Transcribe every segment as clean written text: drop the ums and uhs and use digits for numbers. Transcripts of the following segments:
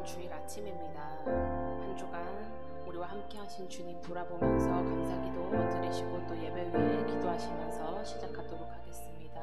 주일 아침입니다. 한 주간 우리와 함께 하신 주님 돌아보면서 감사기도 드리시고 또 예배 위에 기도하시면서 시작하도록 하겠습니다.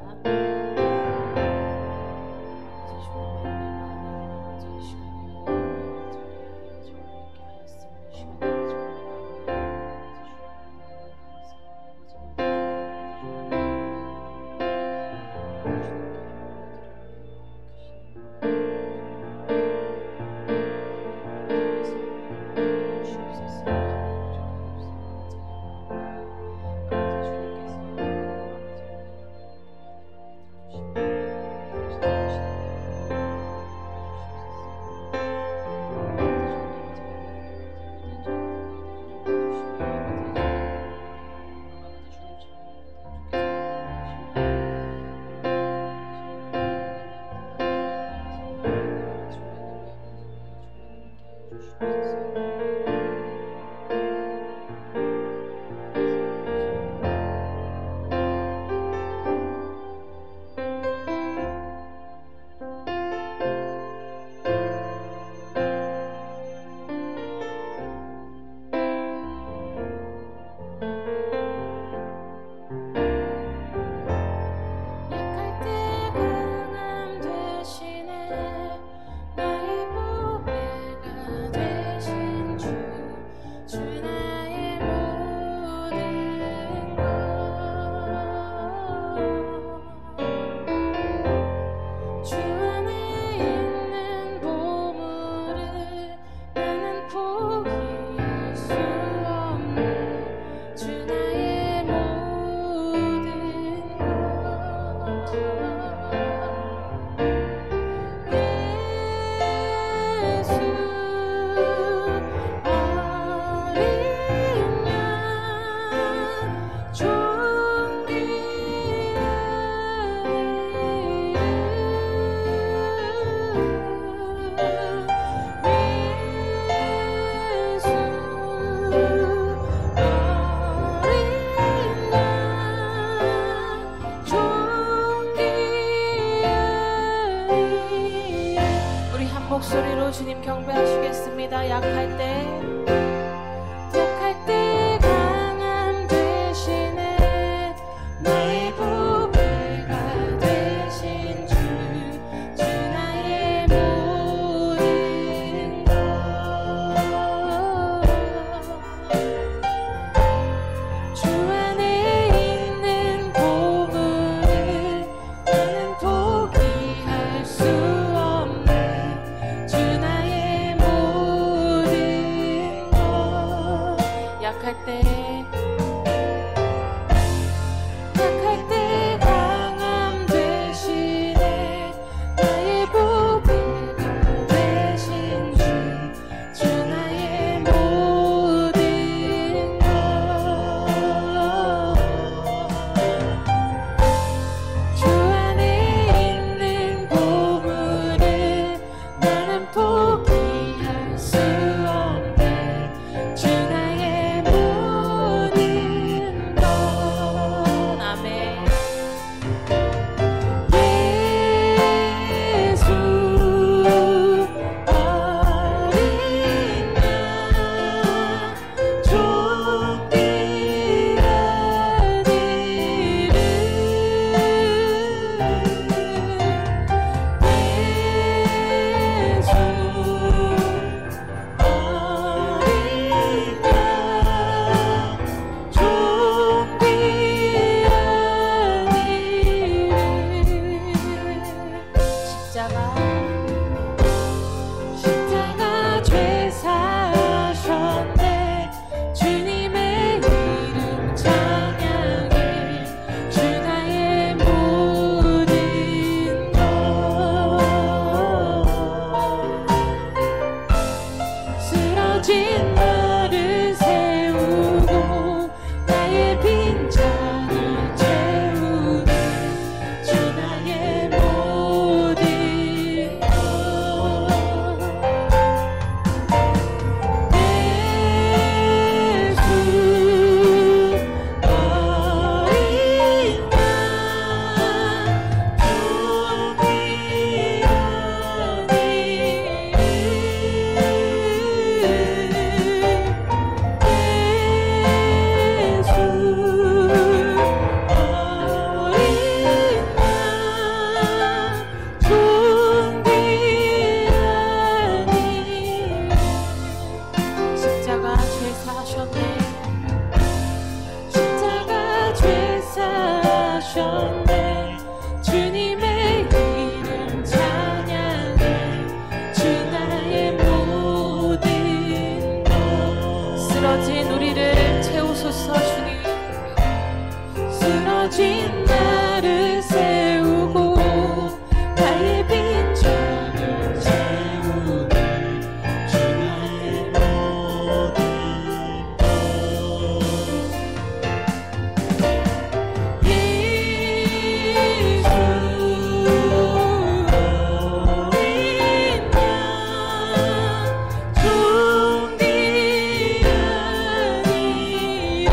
목소리로 주님 경배하시겠습니다. 약할 때 강함 되시네. 나의 보배가 되신 주 나의 모든 것. 주 안에 있는 보물을 나는 포기할 수 없네. 주 나의 모든 오셨네. 주님의 이름 찬양해. 주 나의 모든 것. 쓰러진 우리를 채우소서. 주님, 쓰러진 나를 세우고 나의 빈손을 채우네. 주 나의 모든 것. 예수 어린 양 존귀한 이름.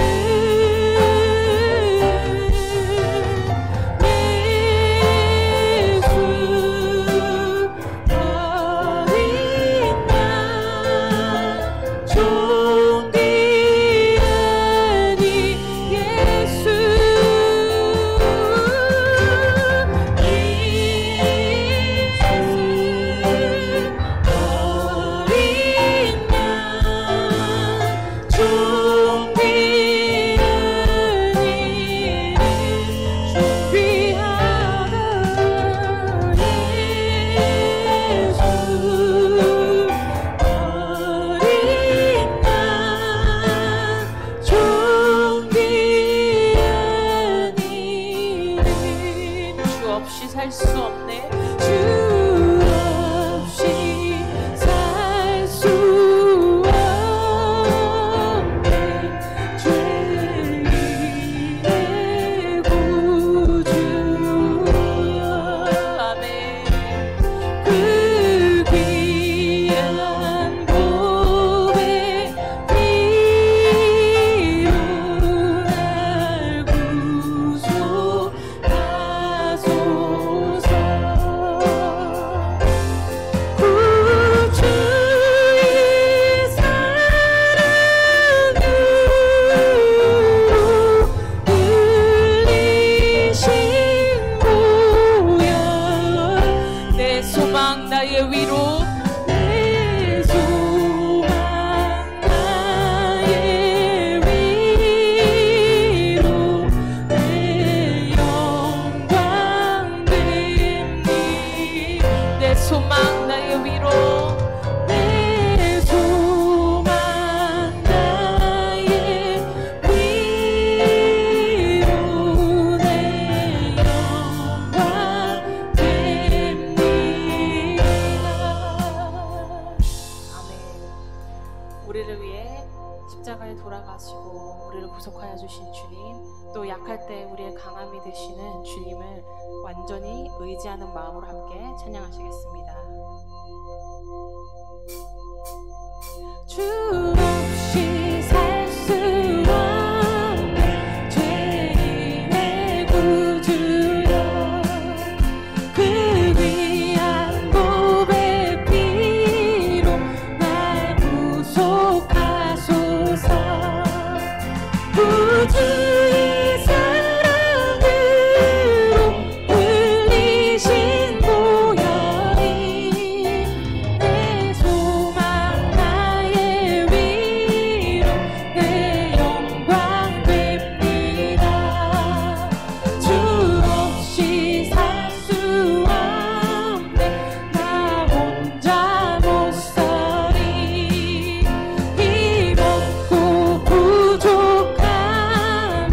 살 수 없네. 주 없이 살 수 없네. 죄인의 구주여. 아멘. 그 귀한 보배 피로 날 구속하소서. 나의 위로, 내 소망 나의 위로, 내 영광 됩니. 내 소망 나의 위로, 내 소망 나의 위로, 내 영광 됩니. 우리를 위해 십자가에 돌아가시고 우리를 구속하여 주신 주님, 또 약할 때 우리의 강함이 되시는 주님을 완전히 의지하는 마음으로 함께 찬양하시겠습니다. 주 없이 살 수 없네. 죄인의 구주여. 그 귀한 보배 피로 날 구속하소서. 구주의 사랑으로 흘리신 보혈이 내 소망 나의 위로, 내 영광 됩니다. 주 없이 살 수 없네. 나 혼자 못 살이. 힘없고 부족하니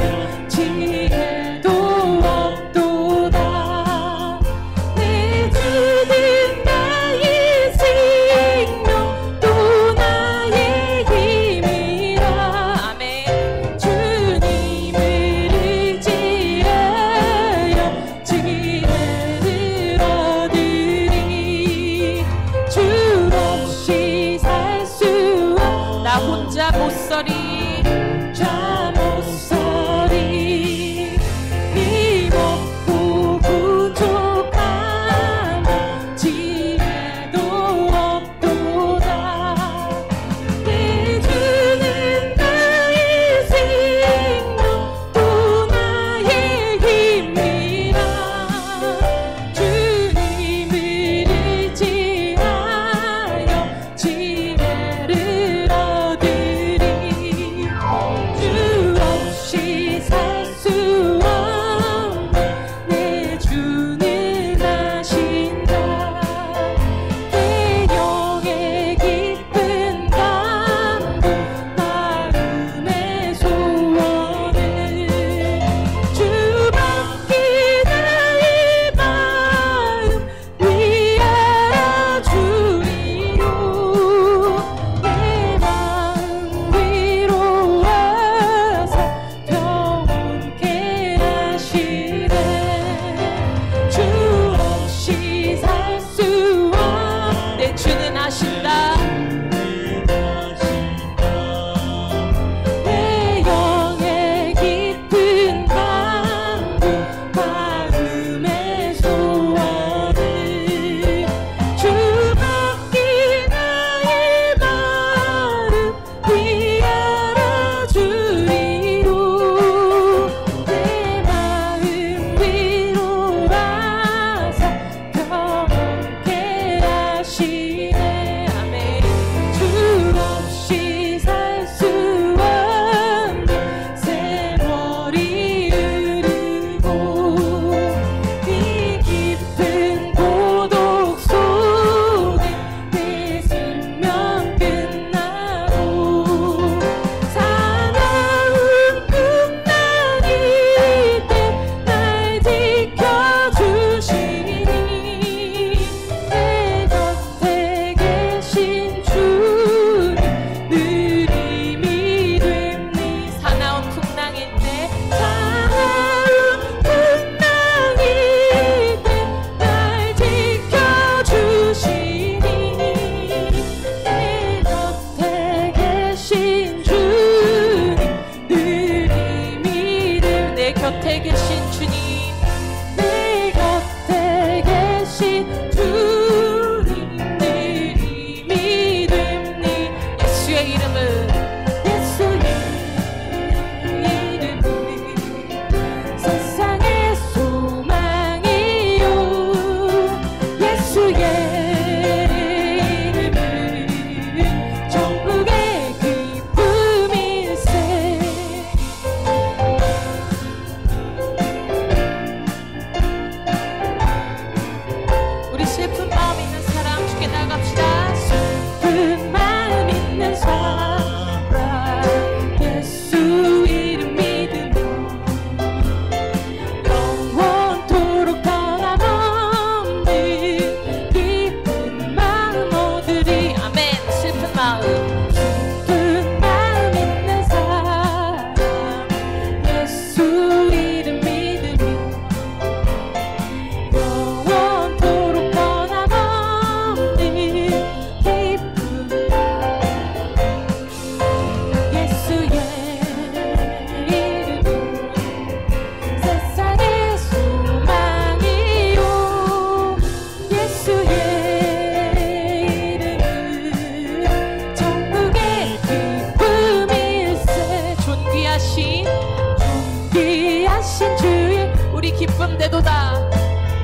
기쁨 되도다.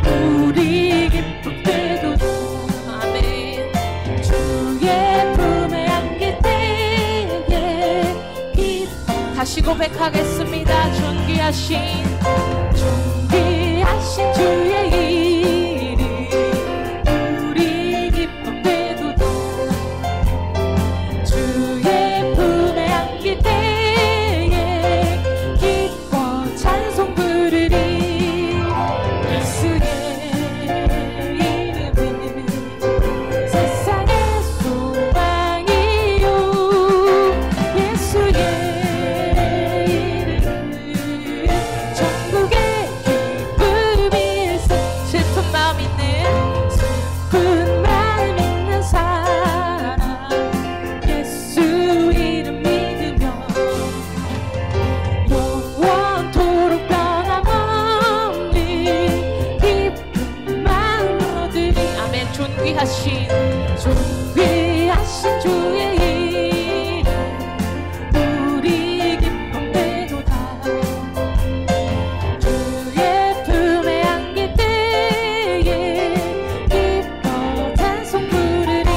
우리 기쁨 되도다. 아멘. 주의 품에 안길 때에 기쁨. 다시 고백하겠습니다. 존귀하신 주의 이름 우리 기쁨 되도다. 주의 품에 안길 때에 기뻐 찬송 부르리. 예수의 이름은 세상의 소망이요. 예수의 이름은 천국의 기쁨일세. 슬픈 마음 있는 슬픈 마음 있는 사람 예수 이름 믿으며 영원토록 변함없는 기쁜 마음 얻으리. 아멘. 존귀하신 존귀하신 주의 이름 우리 기쁨 되도다. 주의 품에 안길 때에 기뻐 찬송 부르리.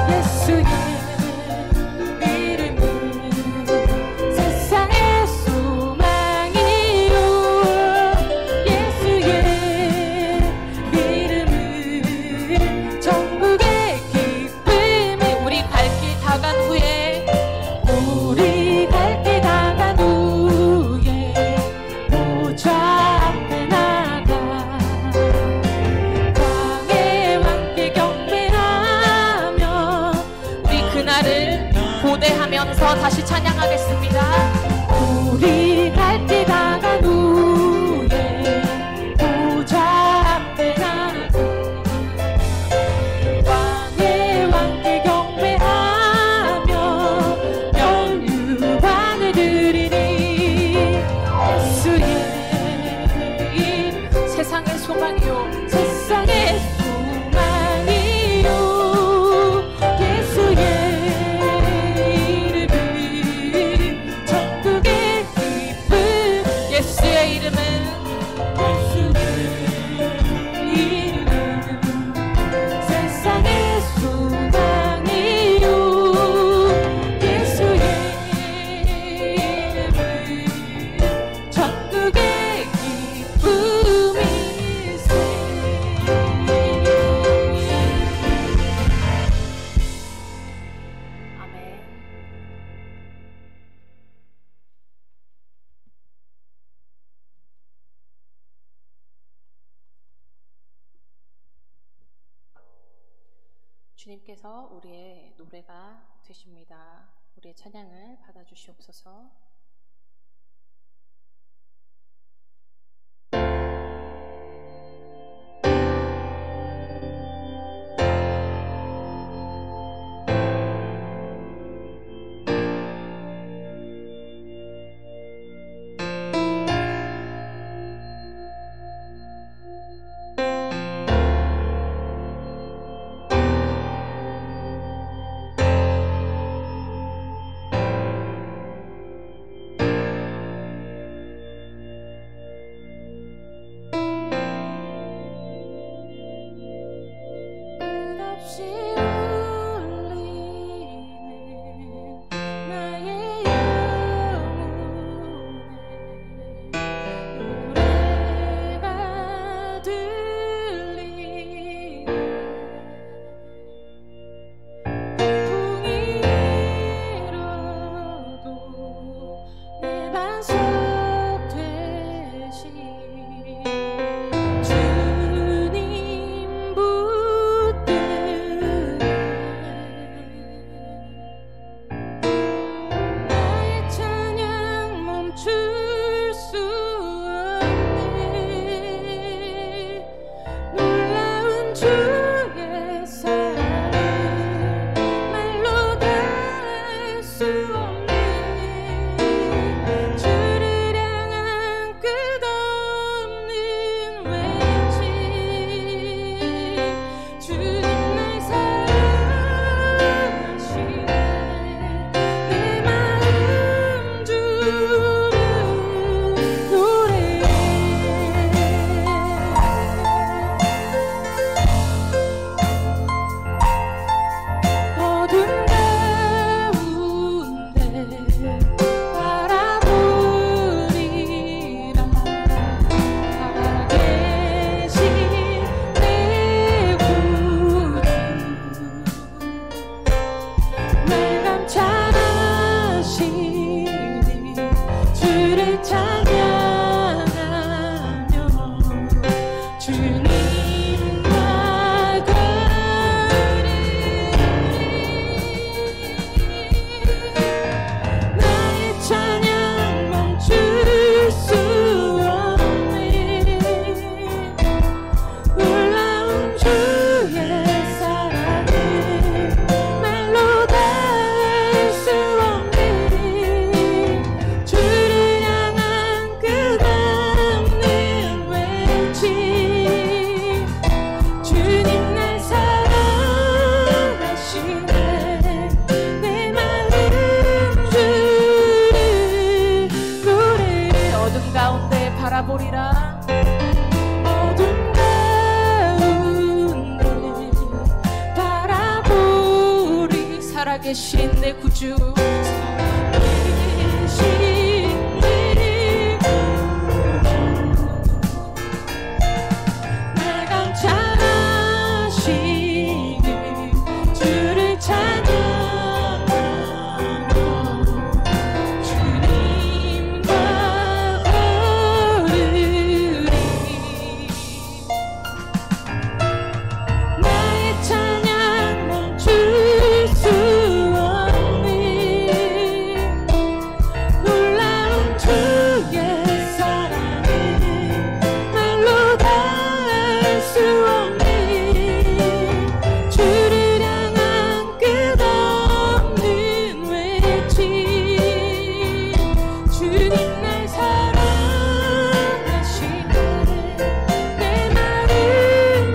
예수의 이름은 세상의 소망이요. 예수의 이름은 천국의 기쁨이. 우리 갈 길 다 간 후에 우리 갈 길 다 간 후에 보좌 앞에 나가 왕의 왕께 경배하며 우리 그날을 고대하면서 다시 찬양하겠습니다. 우리 갈 길 다 간 후에 보좌 앞에 나가 왕의 왕께 경배하며 영유관을 드리니. 예수의 이름 세상의 소망이요. 세상의 소망이요. 예수의 이름은 천국의 기쁨. 예수의 이름은 예수의 이름은 세상의 소망이요. 예수의 이름은 천국의 기쁨일세. 아멘. 주님께서 우리의 노래가 되십니다. 우리의 찬양을 받아주시옵소서. 주를 찬양하며 주님과 거리리 나의 찬양 멈출 수 없네 놀라운 주의 사랑을 말로 다 할 수 없네 주를 향한 끝없는 외침 주님 날 사랑하시네 내 마음 주를 노래해 어둠 가운데 바라보리라 어둠 가운데 바라보리 살아계신 내 구주 날 감찰하시길 주를 찬양하며 주님과 걸으리 나의 찬양 멈출 수 없네 놀라운 주의 사랑을 말로 다 할 수 없네 주를 향한 끝없는 외침 주님 날 사랑하시네 내 마음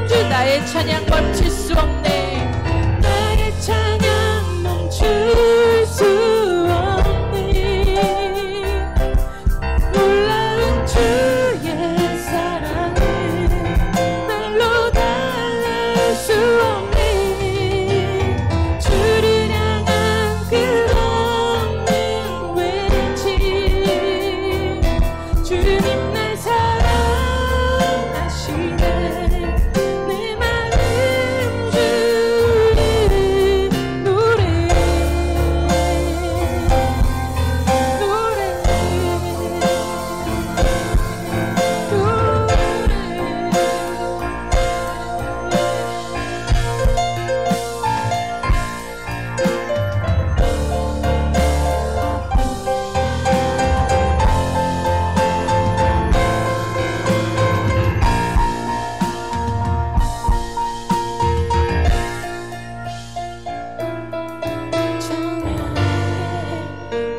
주 나의 찬양 멈출 수 없네 나의 찬양 멈출 수 없네 놀라운 주의 사랑을 말로 다 할 수 없네 주를 향한 끝없는 외침 주님 날 사랑하시네 내 마음 주를 노래해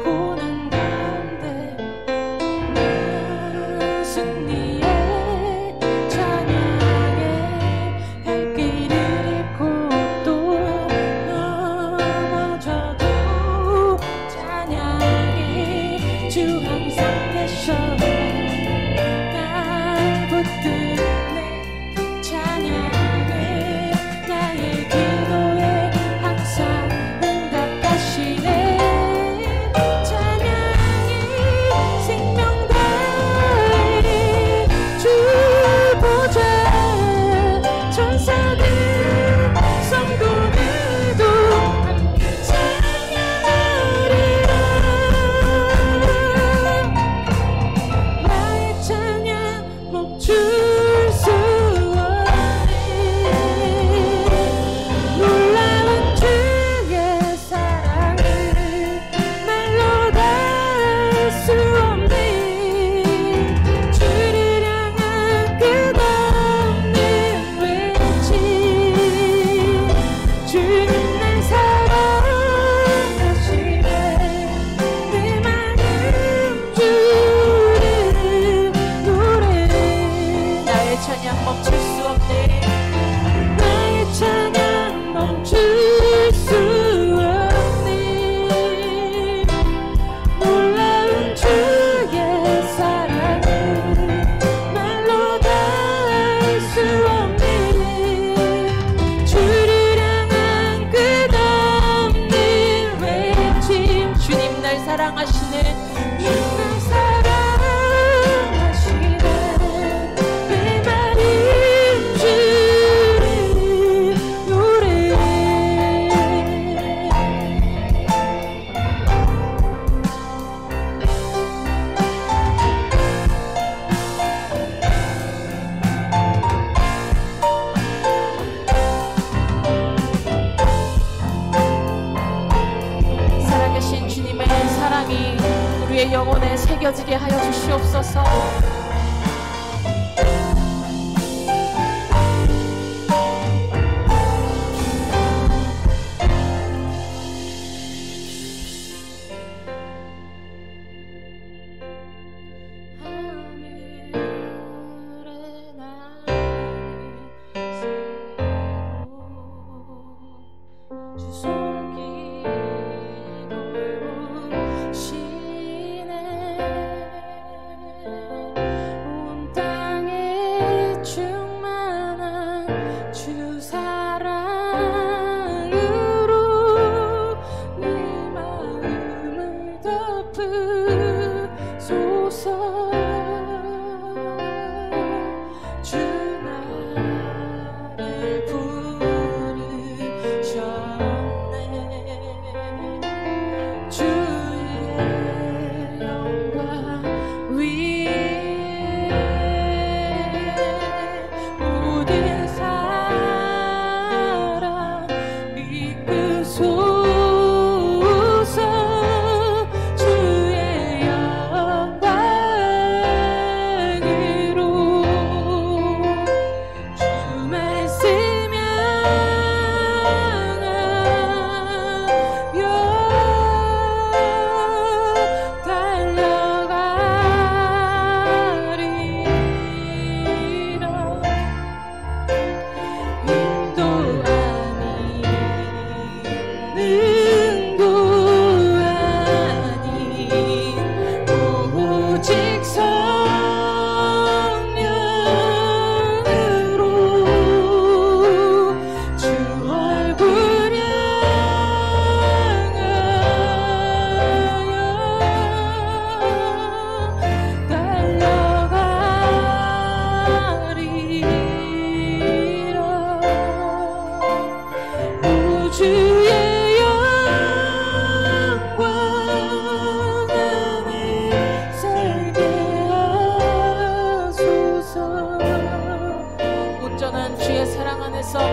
고난 가운데 나 승리의 찬양에 갈 길을 잃고 또 넘어져도 찬양해 주 항상 계셔 날 붙드네 찬양해 나의 기도에 항상 응답하시네 찬양이 생명 다해 주 보좌 천사들 성도들도 함께 찬양하리라 새겨지게 하여 주시옵소서.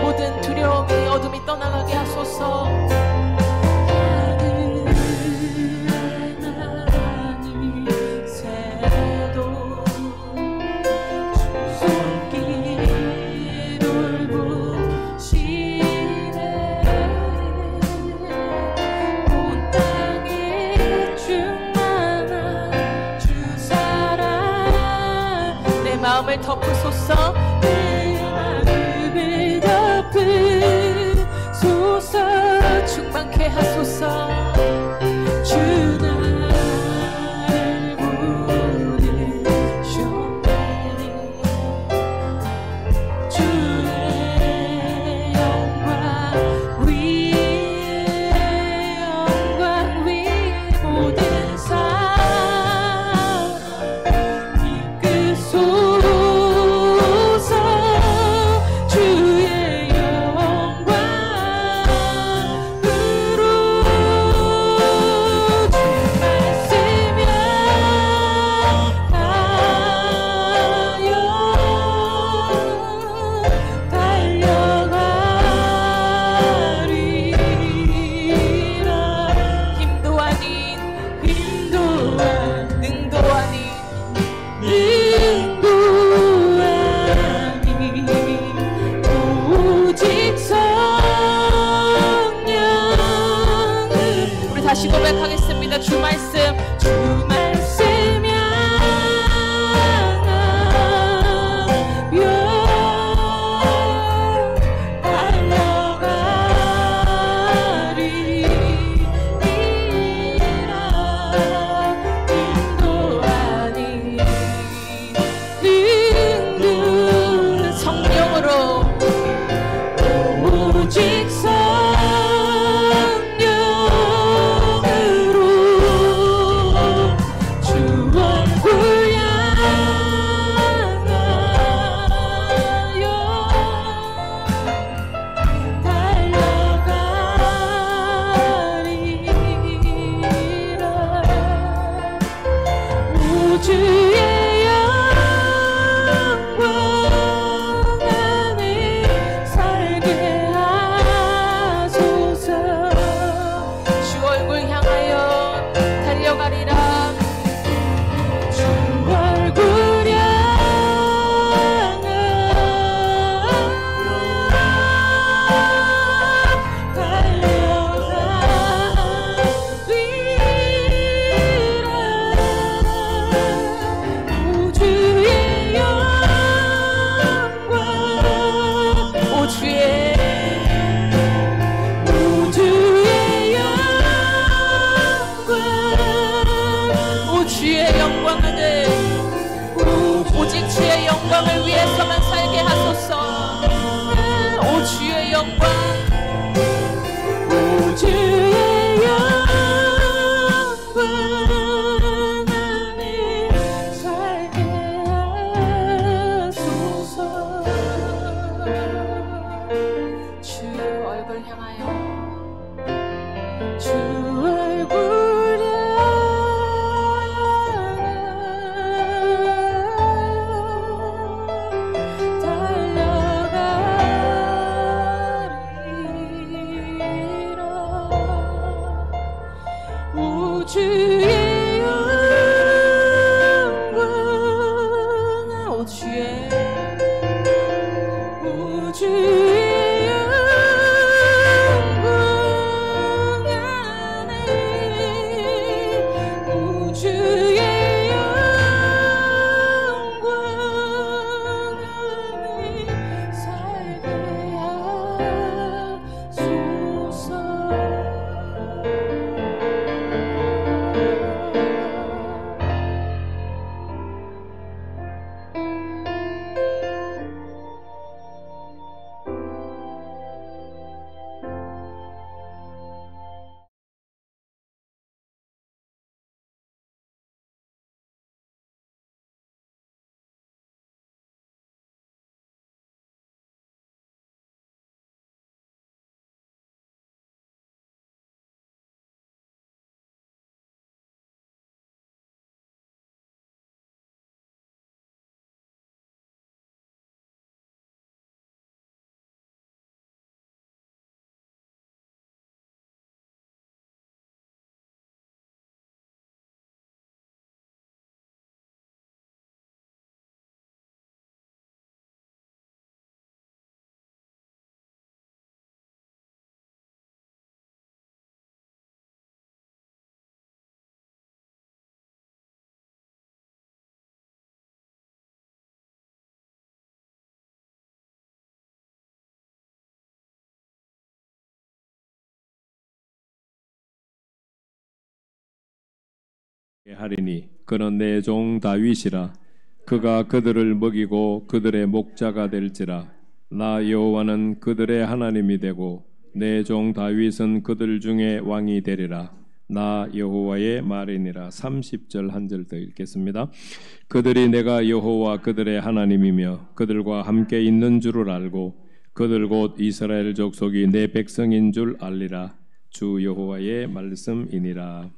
모든 두려움이 어둠이 떠나가게 하소서. 내 마음을 덮으소서. 충만케 하소서. 주 나를 부르셨네. 주의 영광 위에 영광 위에 모든 사람 이끄소서. 주의 영광 하리니 그는 내 종 다윗이라. 그가 그들을 먹이고 그들의 목자가 될지라. 나 여호와는 그들의 하나님이 되고 내 종 다윗은 그들 중에 왕이 되리라. 나 여호와의 말이니라. 30절 한 절 더 읽겠습니다. 그들이 내가 여호와 그들의 하나님이며 그들과 함께 있는 줄을 알고 그들 곧 이스라엘 족속이 내 백성인 줄 알리라. 주 여호와의 말씀이니라.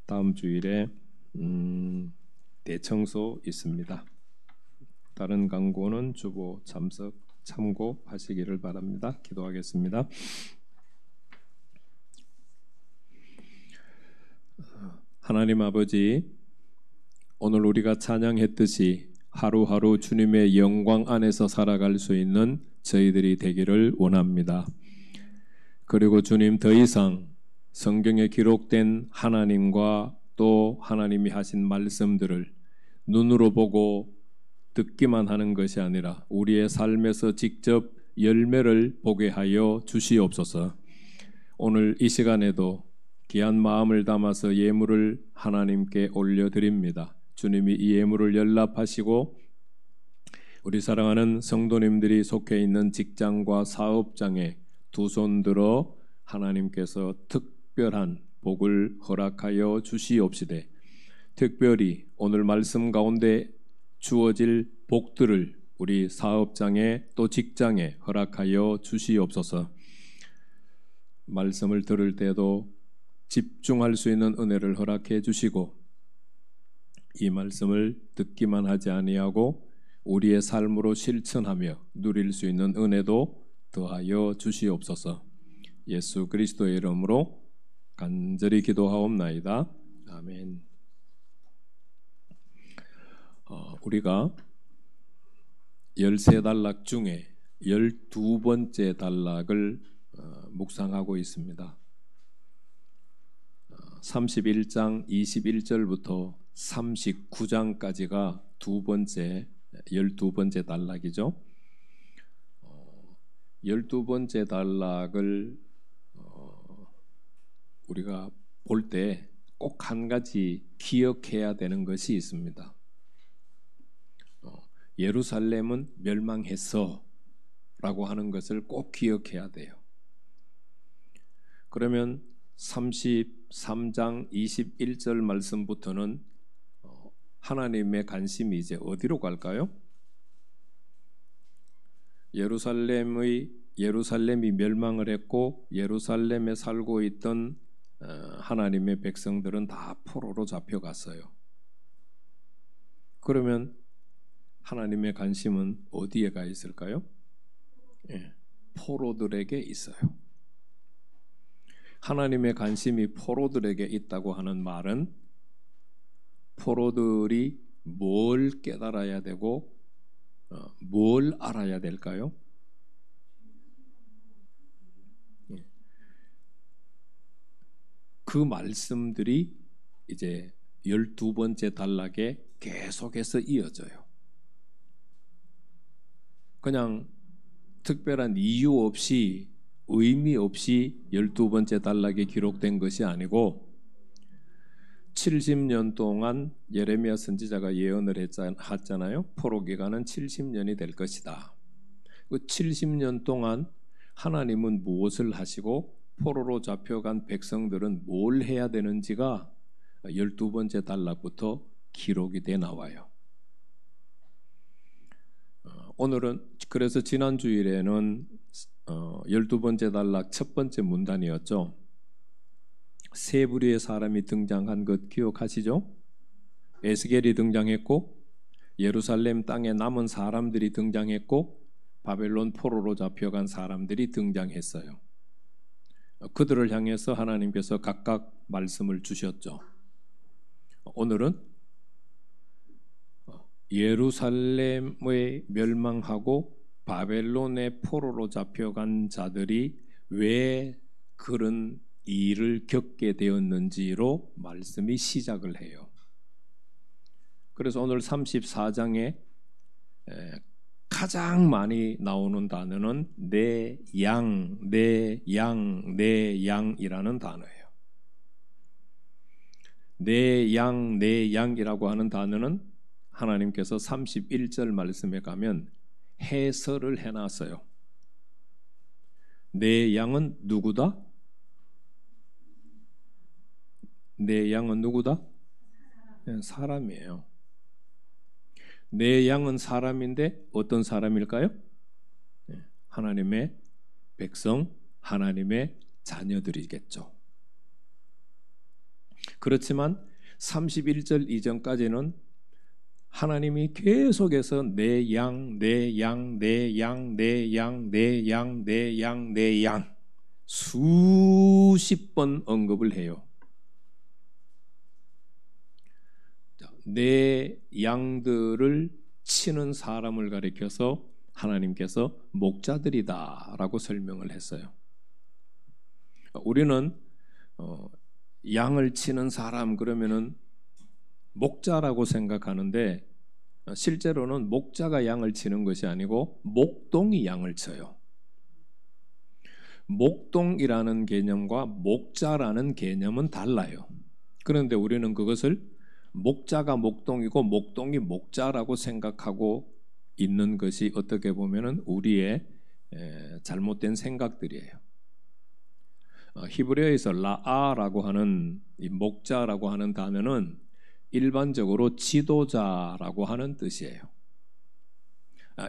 다음 주일에 대청소 있습니다. 다른 강고는 주보 참고하시기를 바랍니다. 기도하겠습니다. 하나님 아버지, 오늘 우리가 찬양했듯이 하루하루 주님의 영광 안에서 살아갈 수 있는 저희들이 되기를 원합니다. 그리고 주님, 더 이상 성경에 기록된 하나님과 또 하나님이 하신 말씀들을 눈으로 보고 듣기만 하는 것이 아니라 우리의 삶에서 직접 열매를 보게 하여 주시옵소서. 오늘 이 시간에도 귀한 마음을 담아서 예물을 하나님께 올려드립니다. 주님이 이 예물을 연락하시고 우리 사랑하는 성도님들이 속해 있는 직장과 사업장에 두 손 들어 하나님께서 특별한 복을 허락하여 주시옵시되, 특별히 오늘 말씀 가운데 주어질 복들을 우리 사업장에 또 직장에 허락하여 주시옵소서. 말씀을 들을 때도 집중할 수 있는 은혜를 허락해 주시고 이 말씀을 듣기만 하지 아니하고 우리의 삶으로 실천하며 누릴 수 있는 은혜도 더하여 주시옵소서. 예수 그리스도의 이름으로 간절히 기도하옵나이다. 아멘. 우리가 13단락 중에 12번째 단락을 묵상하고 있습니다. 31장 21절부터 39장까지가 12번째 단락이죠. 12번째 단락을 우리가 볼 때 꼭 한 가지 기억해야 되는 것이 있습니다. 예루살렘은 멸망했어 라고 하는 것을 꼭 기억해야 돼요. 그러면 33장 21절 말씀부터는 하나님의 관심이 이제 어디로 갈까요? 예루살렘이 멸망을 했고 예루살렘에 살고 있던 하나님의 백성들은 다 포로로 잡혀갔어요. 그러면 하나님의 관심은 어디에 가 있을까요? 포로들에게 있어요. 하나님의 관심이 포로들에게 있다고 하는 말은 포로들이 뭘 깨달아야 되고 뭘 알아야 될까요? 그 말씀들이 이제 12번째 단락에 계속해서 이어져요. 그냥 특별한 이유 없이 의미 없이 12번째 단락에 기록된 것이 아니고 70년 동안 예레미야 선지자가 예언을 했잖아요. 포로 기간은 70년이 될 것이다. 그 70년 동안 하나님은 무엇을 하시고 포로로 잡혀간 백성들은 뭘 해야 되는지가 12번째 단락부터 기록이 돼 나와요. 오늘은 그래서 지난 주일에는 12번째 단락 첫 번째 문단이었죠. 세 부류의 사람이 등장한 것 기억하시죠? 에스겔이 등장했고 예루살렘 땅에 남은 사람들이 등장했고 바벨론 포로로 잡혀간 사람들이 등장했어요. 그들을 향해서 하나님께서 각각 말씀을 주셨죠. 오늘은 예루살렘의 멸망하고 바벨론의 포로로 잡혀간 자들이 왜 그런 일을 겪게 되었는지로 말씀이 시작을 해요. 그래서 오늘 34장에 가장 많이 나오는 단어는 내 양, 내 양, 내 양이라는 단어예요. 내 양이라고 하는 단어는 하나님께서 31절 말씀에 가면 해설을 해놨어요. 내 양은 누구다? 내 양은 누구다? 사람이에요. 내 양은 사람인데 어떤 사람일까요? 하나님의 백성, 하나님의 자녀들이겠죠. 그렇지만 31절 이전까지는 하나님이 계속해서 내 양 수십 번 언급을 해요. 내 양들을 치는 사람을 가리켜서 하나님께서 목자들이다라고 설명을 했어요. 우리는 양을 치는 사람 그러면은 목자라고 생각하는데 실제로는 목자가 양을 치는 것이 아니고 목동이 양을 쳐요. 목동이라는 개념과 목자라는 개념은 달라요. 그런데 우리는 그것을 목자가 목동이고 목동이 목자라고 생각하고 있는 것이 어떻게 보면은 우리의 잘못된 생각들이에요. 히브리어에서 라아라고 하는 이 목자라고 하는 단어는 일반적으로 지도자라고 하는 뜻이에요.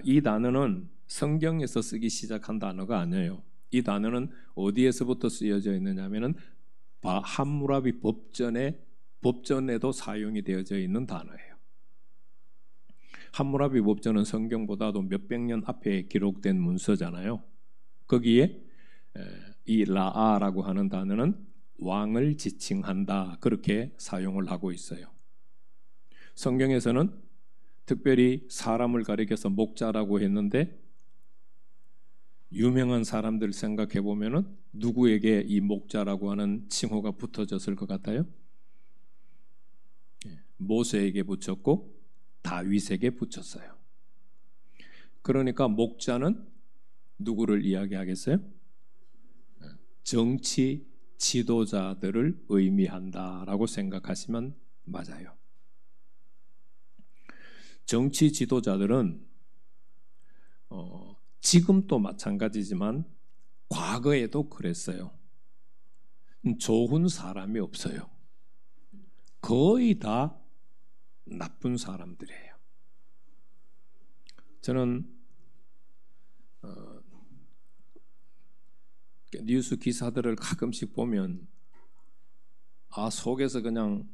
이 단어는 성경에서 쓰기 시작한 단어가 아니에요. 이 단어는 어디에서부터 쓰여져 있느냐면은 함무라비 법전에도 사용이 되어져 있는 단어예요. 함무라비 법전은 성경보다도 몇백 년 앞에 기록된 문서잖아요. 거기에 이 라아라고 하는 단어는 왕을 지칭한다 그렇게 사용을 하고 있어요. 성경에서는 특별히 사람을 가리켜서 목자라고 했는데 유명한 사람들 생각해 보면은 누구에게 이 목자라고 하는 칭호가 붙어졌을 것 같아요? 모세에게 붙였고 다윗에게 붙였어요. 그러니까 목자는 누구를 이야기하겠어요? 정치 지도자들을 의미한다라고 생각하시면 맞아요. 정치 지도자들은 지금도 마찬가지지만 과거에도 그랬어요. 좋은 사람이 없어요. 거의 다 나쁜 사람들이에요. 저는 뉴스 기사들을 가끔씩 보면 속에서 그냥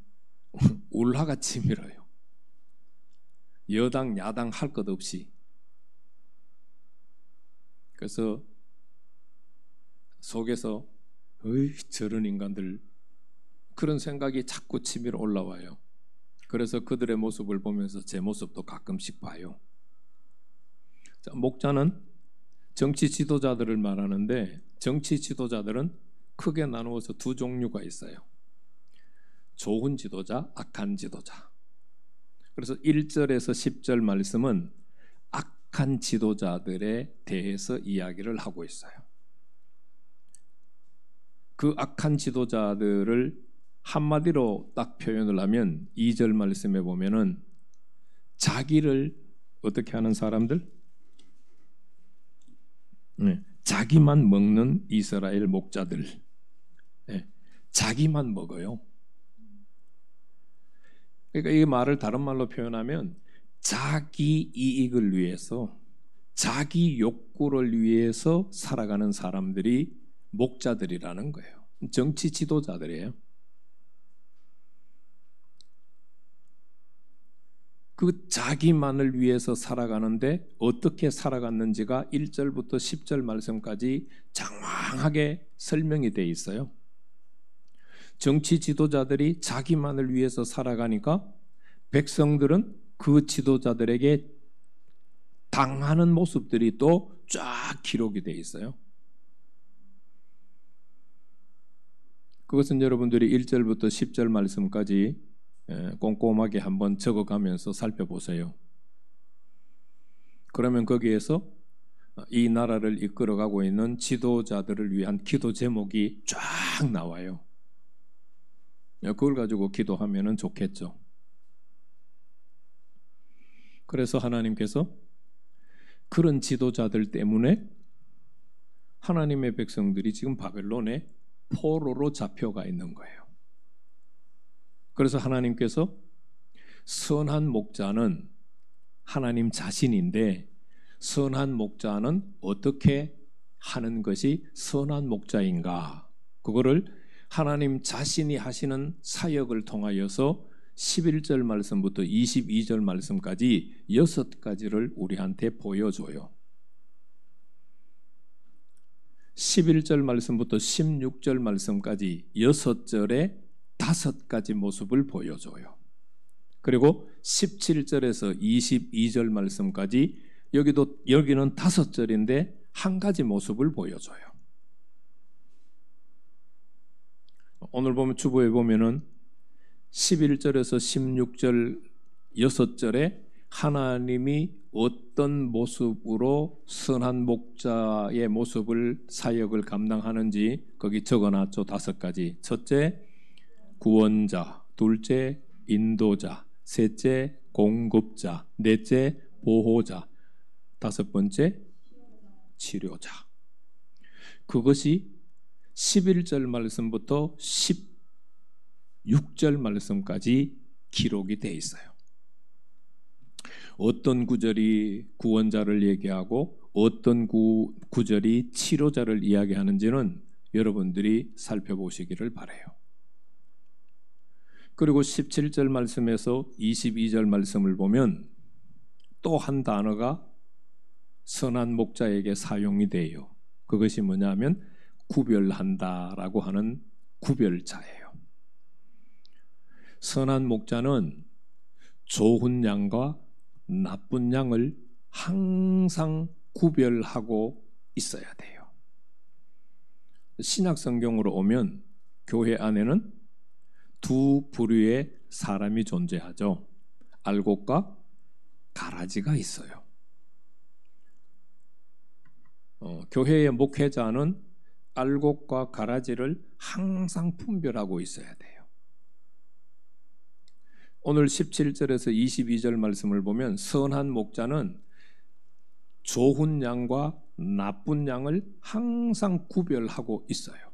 울화가 치밀어요. 여당 야당 할 것 없이. 그래서 속에서 저런 인간들 그런 생각이 자꾸 치밀어 올라와요. 그래서 그들의 모습을 보면서 제 모습도 가끔씩 봐요. 자, 목자는 정치 지도자들을 말하는데 정치 지도자들은 크게 나누어서 두 종류가 있어요. 좋은 지도자, 악한 지도자. 그래서 1절에서 10절 말씀은 악한 지도자들에 대해서 이야기를 하고 있어요. 그 악한 지도자들을 한마디로 딱 표현을 하면 2절 말씀에 보면은 자기를 어떻게 하는 사람들? 자기만 먹는 이스라엘 목자들. 자기만 먹어요. 그러니까 이 말을 다른 말로 표현하면 자기 이익을 위해서 자기 욕구를 위해서 살아가는 사람들이 목자들이라는 거예요. 정치 지도자들이에요. 그 자기만을 위해서 살아가는데 어떻게 살아갔는지가 1절부터 10절 말씀까지 장황하게 설명이 돼 있어요. 정치 지도자들이 자기만을 위해서 살아가니까 백성들은 그 지도자들에게 당하는 모습들이 또 쫙 기록이 돼 있어요. 그것은 여러분들이 1절부터 10절 말씀까지 꼼꼼하게 한번 적어가면서 살펴보세요. 그러면 거기에서 이 나라를 이끌어가고 있는 지도자들을 위한 기도 제목이 쫙 나와요. 그걸 가지고 기도하면 좋겠죠. 그래서 하나님께서 그런 지도자들 때문에 하나님의 백성들이 지금 바벨론에 포로로 잡혀가 있는 거예요. 그래서 하나님께서 선한 목자는 하나님 자신인데 선한 목자는 어떻게 하는 것이 선한 목자인가? 그거를 하나님 자신이 하시는 사역을 통하여서 11절 말씀부터 22절 말씀까지 6가지를 우리한테 보여줘요. 11절 말씀부터 16절 말씀까지 6절에 5가지 모습을 보여줘요. 그리고 17절에서 22절 말씀까지 여기는 5절인데 한 가지 모습을 보여줘요. 오늘 보면 주보에 보면은 11절에서 16절 6절에 하나님이 어떤 모습으로 선한 목자의 모습을 사역을 감당하는지 거기 적어놨죠. 5가지. 첫째, 구원자. 둘째, 인도자. 셋째, 공급자. 넷째, 보호자. 5번째, 치료자. 그것이 11절 말씀부터 16절 말씀까지 기록이 되어 있어요. 어떤 구절이 구원자를 얘기하고 어떤 구절이 치료자를 이야기하는지는 여러분들이 살펴보시기를 바라요. 그리고 17절 말씀에서 22절 말씀을 보면 또 한 단어가 선한 목자에게 사용이 돼요. 그것이 뭐냐면 구별한다라고 하는 구별자예요. 선한 목자는 좋은 양과 나쁜 양을 항상 구별하고 있어야 돼요. 신약 성경으로 오면 교회 안에는 두 부류의 사람이 존재하죠. 알곡과 가라지가 있어요. 교회의 목회자는 알곡과 가라지를 항상 분별하고 있어야 돼요. 오늘 17절에서 22절 말씀을 보면 선한 목자는 좋은 양과 나쁜 양을 항상 구별하고 있어요.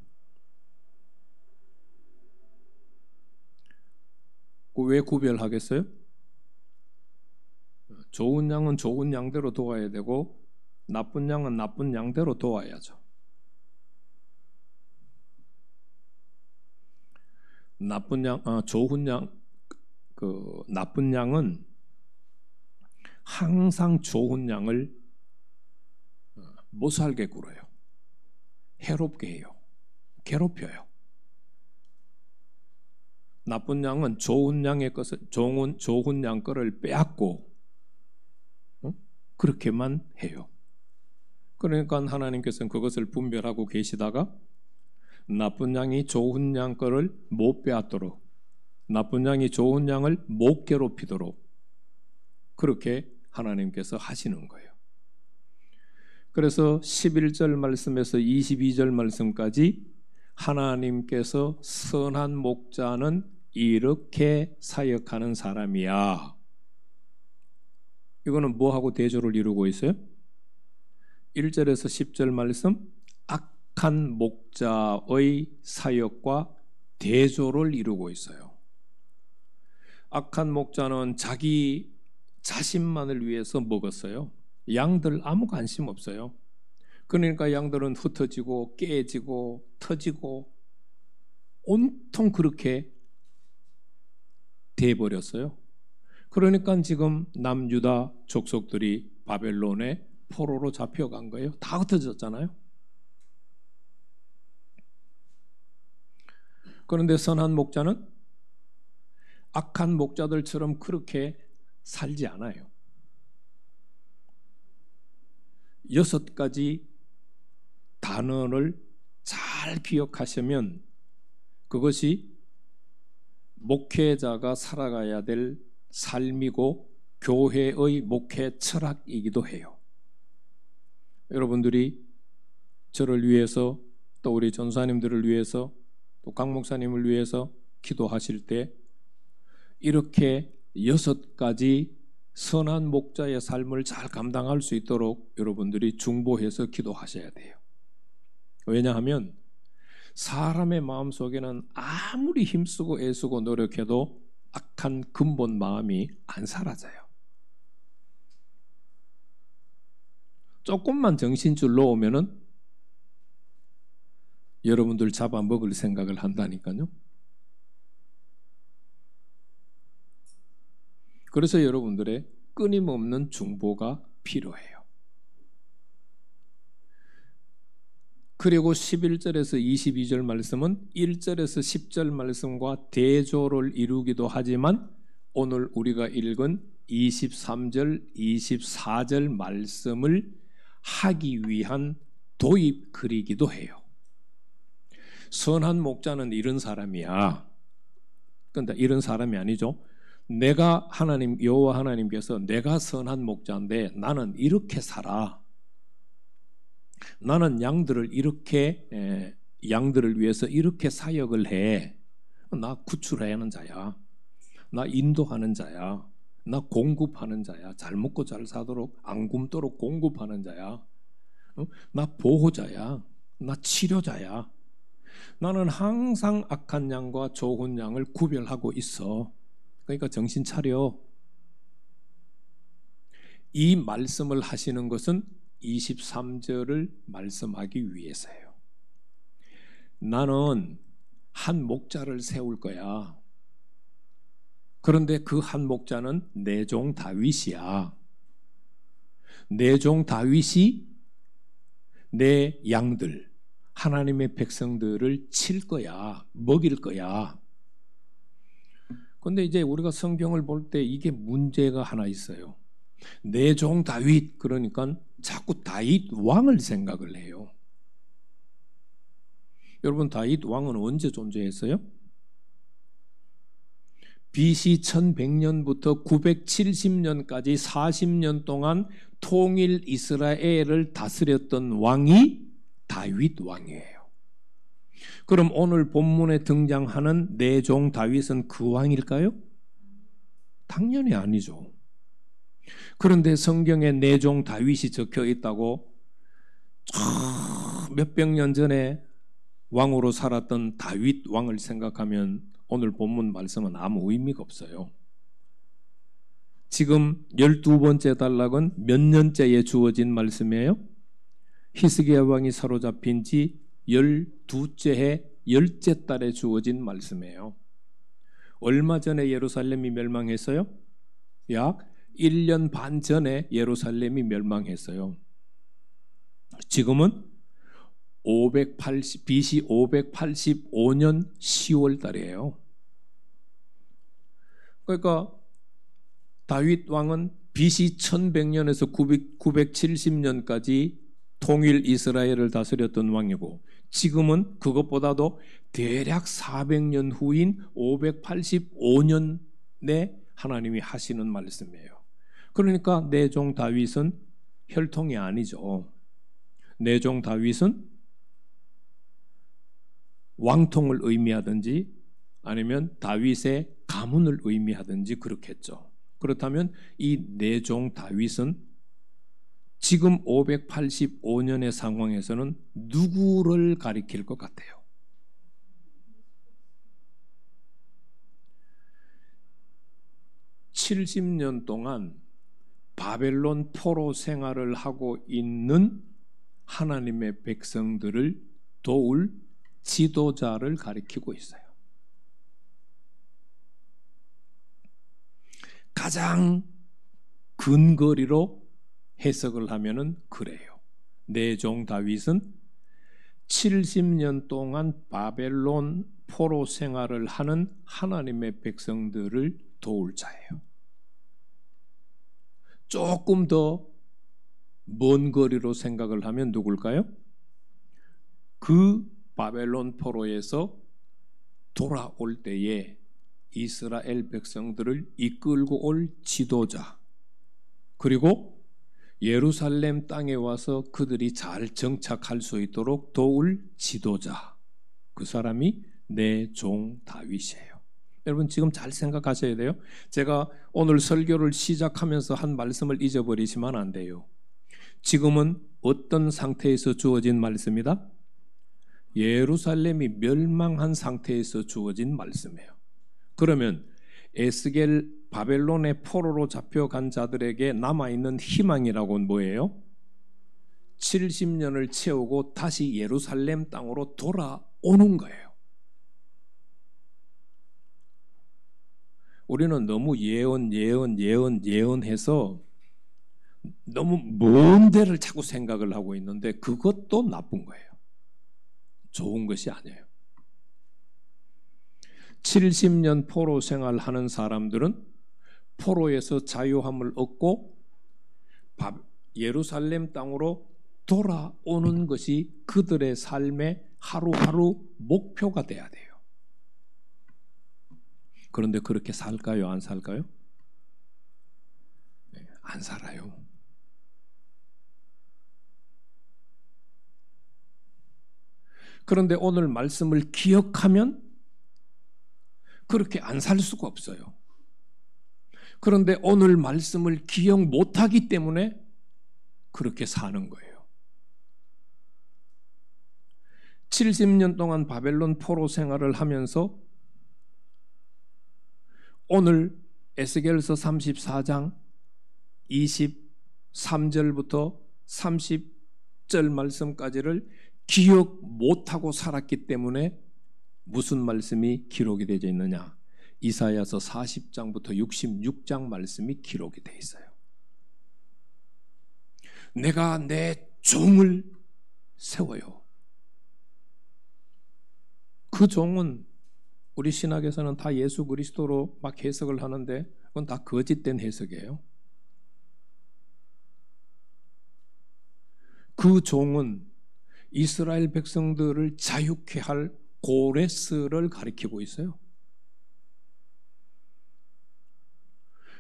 왜 구별하겠어요? 좋은 양은 좋은 양대로 도와야 되고 나쁜 양은 나쁜 양대로 도와야죠. 좋은 양, 나쁜 양은 항상 좋은 양을 못 살게 굴어요. 해롭게 해요. 괴롭혀요. 나쁜 양은 좋은 양의 것을 좋은 양 거를 빼앗고 그렇게만 해요. 그러니까 하나님께서는 그것을 분별하고 계시다가 나쁜 양이 좋은 양 거를 못 빼앗도록, 나쁜 양이 좋은 양을 못 괴롭히도록 그렇게 하나님께서 하시는 거예요. 그래서 11절 말씀에서 22절 말씀까지 하나님께서 선한 목자는 이렇게 사역하는 사람이야. 이거는 뭐하고 대조를 이루고 있어요? 1절에서 10절 말씀, 악한 목자의 사역과 대조를 이루고 있어요. 악한 목자는 자기 자신만을 위해서 먹었어요. 양들 아무 관심 없어요. 그러니까 양들은 흩어지고 깨지고 터지고 온통 그렇게 돼버렸어요. 그러니까 지금 남유다 족속들이 바벨론에 포로로 잡혀간 거예요. 다 흩어졌잖아요. 그런데 선한 목자는 악한 목자들처럼 그렇게 살지 않아요. 6가지 단어를 잘 기억하시면 그것이 목회자가 살아가야 될 삶이고 교회의 목회 철학이기도 해요. 여러분들이 저를 위해서 또 우리 전사님들을 위해서 또 강 목사님을 위해서 기도하실 때 이렇게 6가지 선한 목자의 삶을 잘 감당할 수 있도록 여러분들이 중보해서 기도하셔야 돼요. 왜냐하면 사람의 마음속에는 아무리 힘쓰고 애쓰고 노력해도 악한 근본 마음이 안 사라져요. 조금만 정신줄 놓으면은 여러분들 잡아먹을 생각을 한다니까요. 그래서 여러분들의 끊임없는 중보가 필요해요. 그리고 11절에서 22절 말씀은 1절에서 10절 말씀과 대조를 이루기도 하지만 오늘 우리가 읽은 23절, 24절 말씀을 하기 위한 도입 글이기도 해요. 선한 목자는 이런 사람이야. 그런데 이런 사람이 아니죠. 내가 하나님, 여호와 하나님께서 내가 선한 목자인데 나는 이렇게 살아. 나는 양들을 이렇게 양들을 위해서 이렇게 사역을 해. 나 구출하는 자야. 나 인도하는 자야. 나 공급하는 자야. 잘 먹고 잘 사도록 안 굶도록 공급하는 자야. 나 보호자야. 나 치료자야. 나는 항상 악한 양과 좋은 양을 구별하고 있어. 그러니까 정신 차려. 이 말씀을 하시는 것은 23절을 말씀하기 위해서예요. 나는 한 목자를 세울 거야. 그런데 그 한 목자는 내 종 다윗이야. 내 종 다윗이 내 양들, 하나님의 백성들을 칠 거야. 먹일 거야. 그런데 이제 우리가 성경을 볼 때 이게 문제가 하나 있어요. 내 종 다윗, 그러니까 자꾸 다윗 왕을 생각을 해요. 여러분, 다윗 왕은 언제 존재했어요? BC 1100년부터 970년까지 40년 동안 통일 이스라엘을 다스렸던 왕이 다윗 왕이에요. 그럼 오늘 본문에 등장하는 내 종 다윗은 그 왕일까요? 당연히 아니죠. 그런데 성경에 내 종 다윗이 적혀 있다고 몇백 년 전에 왕으로 살았던 다윗 왕을 생각하면 오늘 본문 말씀은 아무 의미가 없어요. 지금 12번째 단락은 몇 년째에 주어진 말씀이에요? 히스기야 왕이 사로잡힌 지 12째 해 10째 달에 주어진 말씀이에요. 얼마 전에 예루살렘이 멸망했어요? 약 1년 반 전에 예루살렘이 멸망했어요. 지금은 BC 585년 10월 달이에요. 그러니까 다윗 왕은 BC 1100년에서 970년까지 통일 이스라엘을 다스렸던 왕이고 지금은 그것보다도 대략 400년 후인 585년에 하나님이 하시는 말씀이에요. 그러니까 내 종 다윗은 혈통이 아니죠. 내 종 다윗은 왕통을 의미하든지 아니면 다윗의 가문을 의미하든지 그렇겠죠. 그렇다면 이 내 종 다윗은 지금 585년의 상황에서는 누구를 가리킬 것 같아요? (70년) 동안 바벨론 포로 생활을 하고 있는 하나님의 백성들을 도울 지도자를 가리키고 있어요. 가장 근거리로 해석을 하면은 그래요. 내 종 다윗은 70년 동안 바벨론 포로 생활을 하는 하나님의 백성들을 도울 자예요. 조금 더 먼 거리로 생각을 하면 누굴까요? 그 바벨론 포로에서 돌아올 때에 이스라엘 백성들을 이끌고 올 지도자, 그리고 예루살렘 땅에 와서 그들이 잘 정착할 수 있도록 도울 지도자, 그 사람이 내 종 다윗이에요. 여러분 지금 잘 생각하셔야 돼요. 제가 오늘 설교를 시작하면서 한 말씀을 잊어버리시면 안 돼요. 지금은 어떤 상태에서 주어진 말씀이다? 예루살렘이 멸망한 상태에서 주어진 말씀이에요. 그러면 에스겔 바벨론의 포로로 잡혀간 자들에게 남아있는 희망이라고는 뭐예요? 70년을 채우고 다시 예루살렘 땅으로 돌아오는 거예요. 우리는 너무 예언해서 너무 먼 데를 자꾸 생각을 하고 있는데 그것도 나쁜 거예요. 좋은 것이 아니에요. 70년 포로 생활하는 사람들은 포로에서 자유함을 얻고 예루살렘 땅으로 돌아오는 것이 그들의 삶의 하루하루 목표가 돼야 돼요. 그런데 그렇게 살까요? 안 살까요? 네, 안 살아요. 그런데 오늘 말씀을 기억하면 그렇게 안 살 수가 없어요. 그런데 오늘 말씀을 기억 못하기 때문에 그렇게 사는 거예요. 70년 동안 바벨론 포로 생활을 하면서 오늘 에스겔서 34장 23절부터 30절 말씀까지를 기억 못하고 살았기 때문에 무슨 말씀이 기록이 되어 있느냐? 이사야서 40장부터 66장 말씀이 기록이 되어 있어요. 내가 내 종을 세워요. 그 종은 우리 신학에서는 다 예수 그리스도로 막 해석을 하는데 그건 다 거짓된 해석이에요. 그 종은 이스라엘 백성들을 자유케 할 고레스를 가리키고 있어요.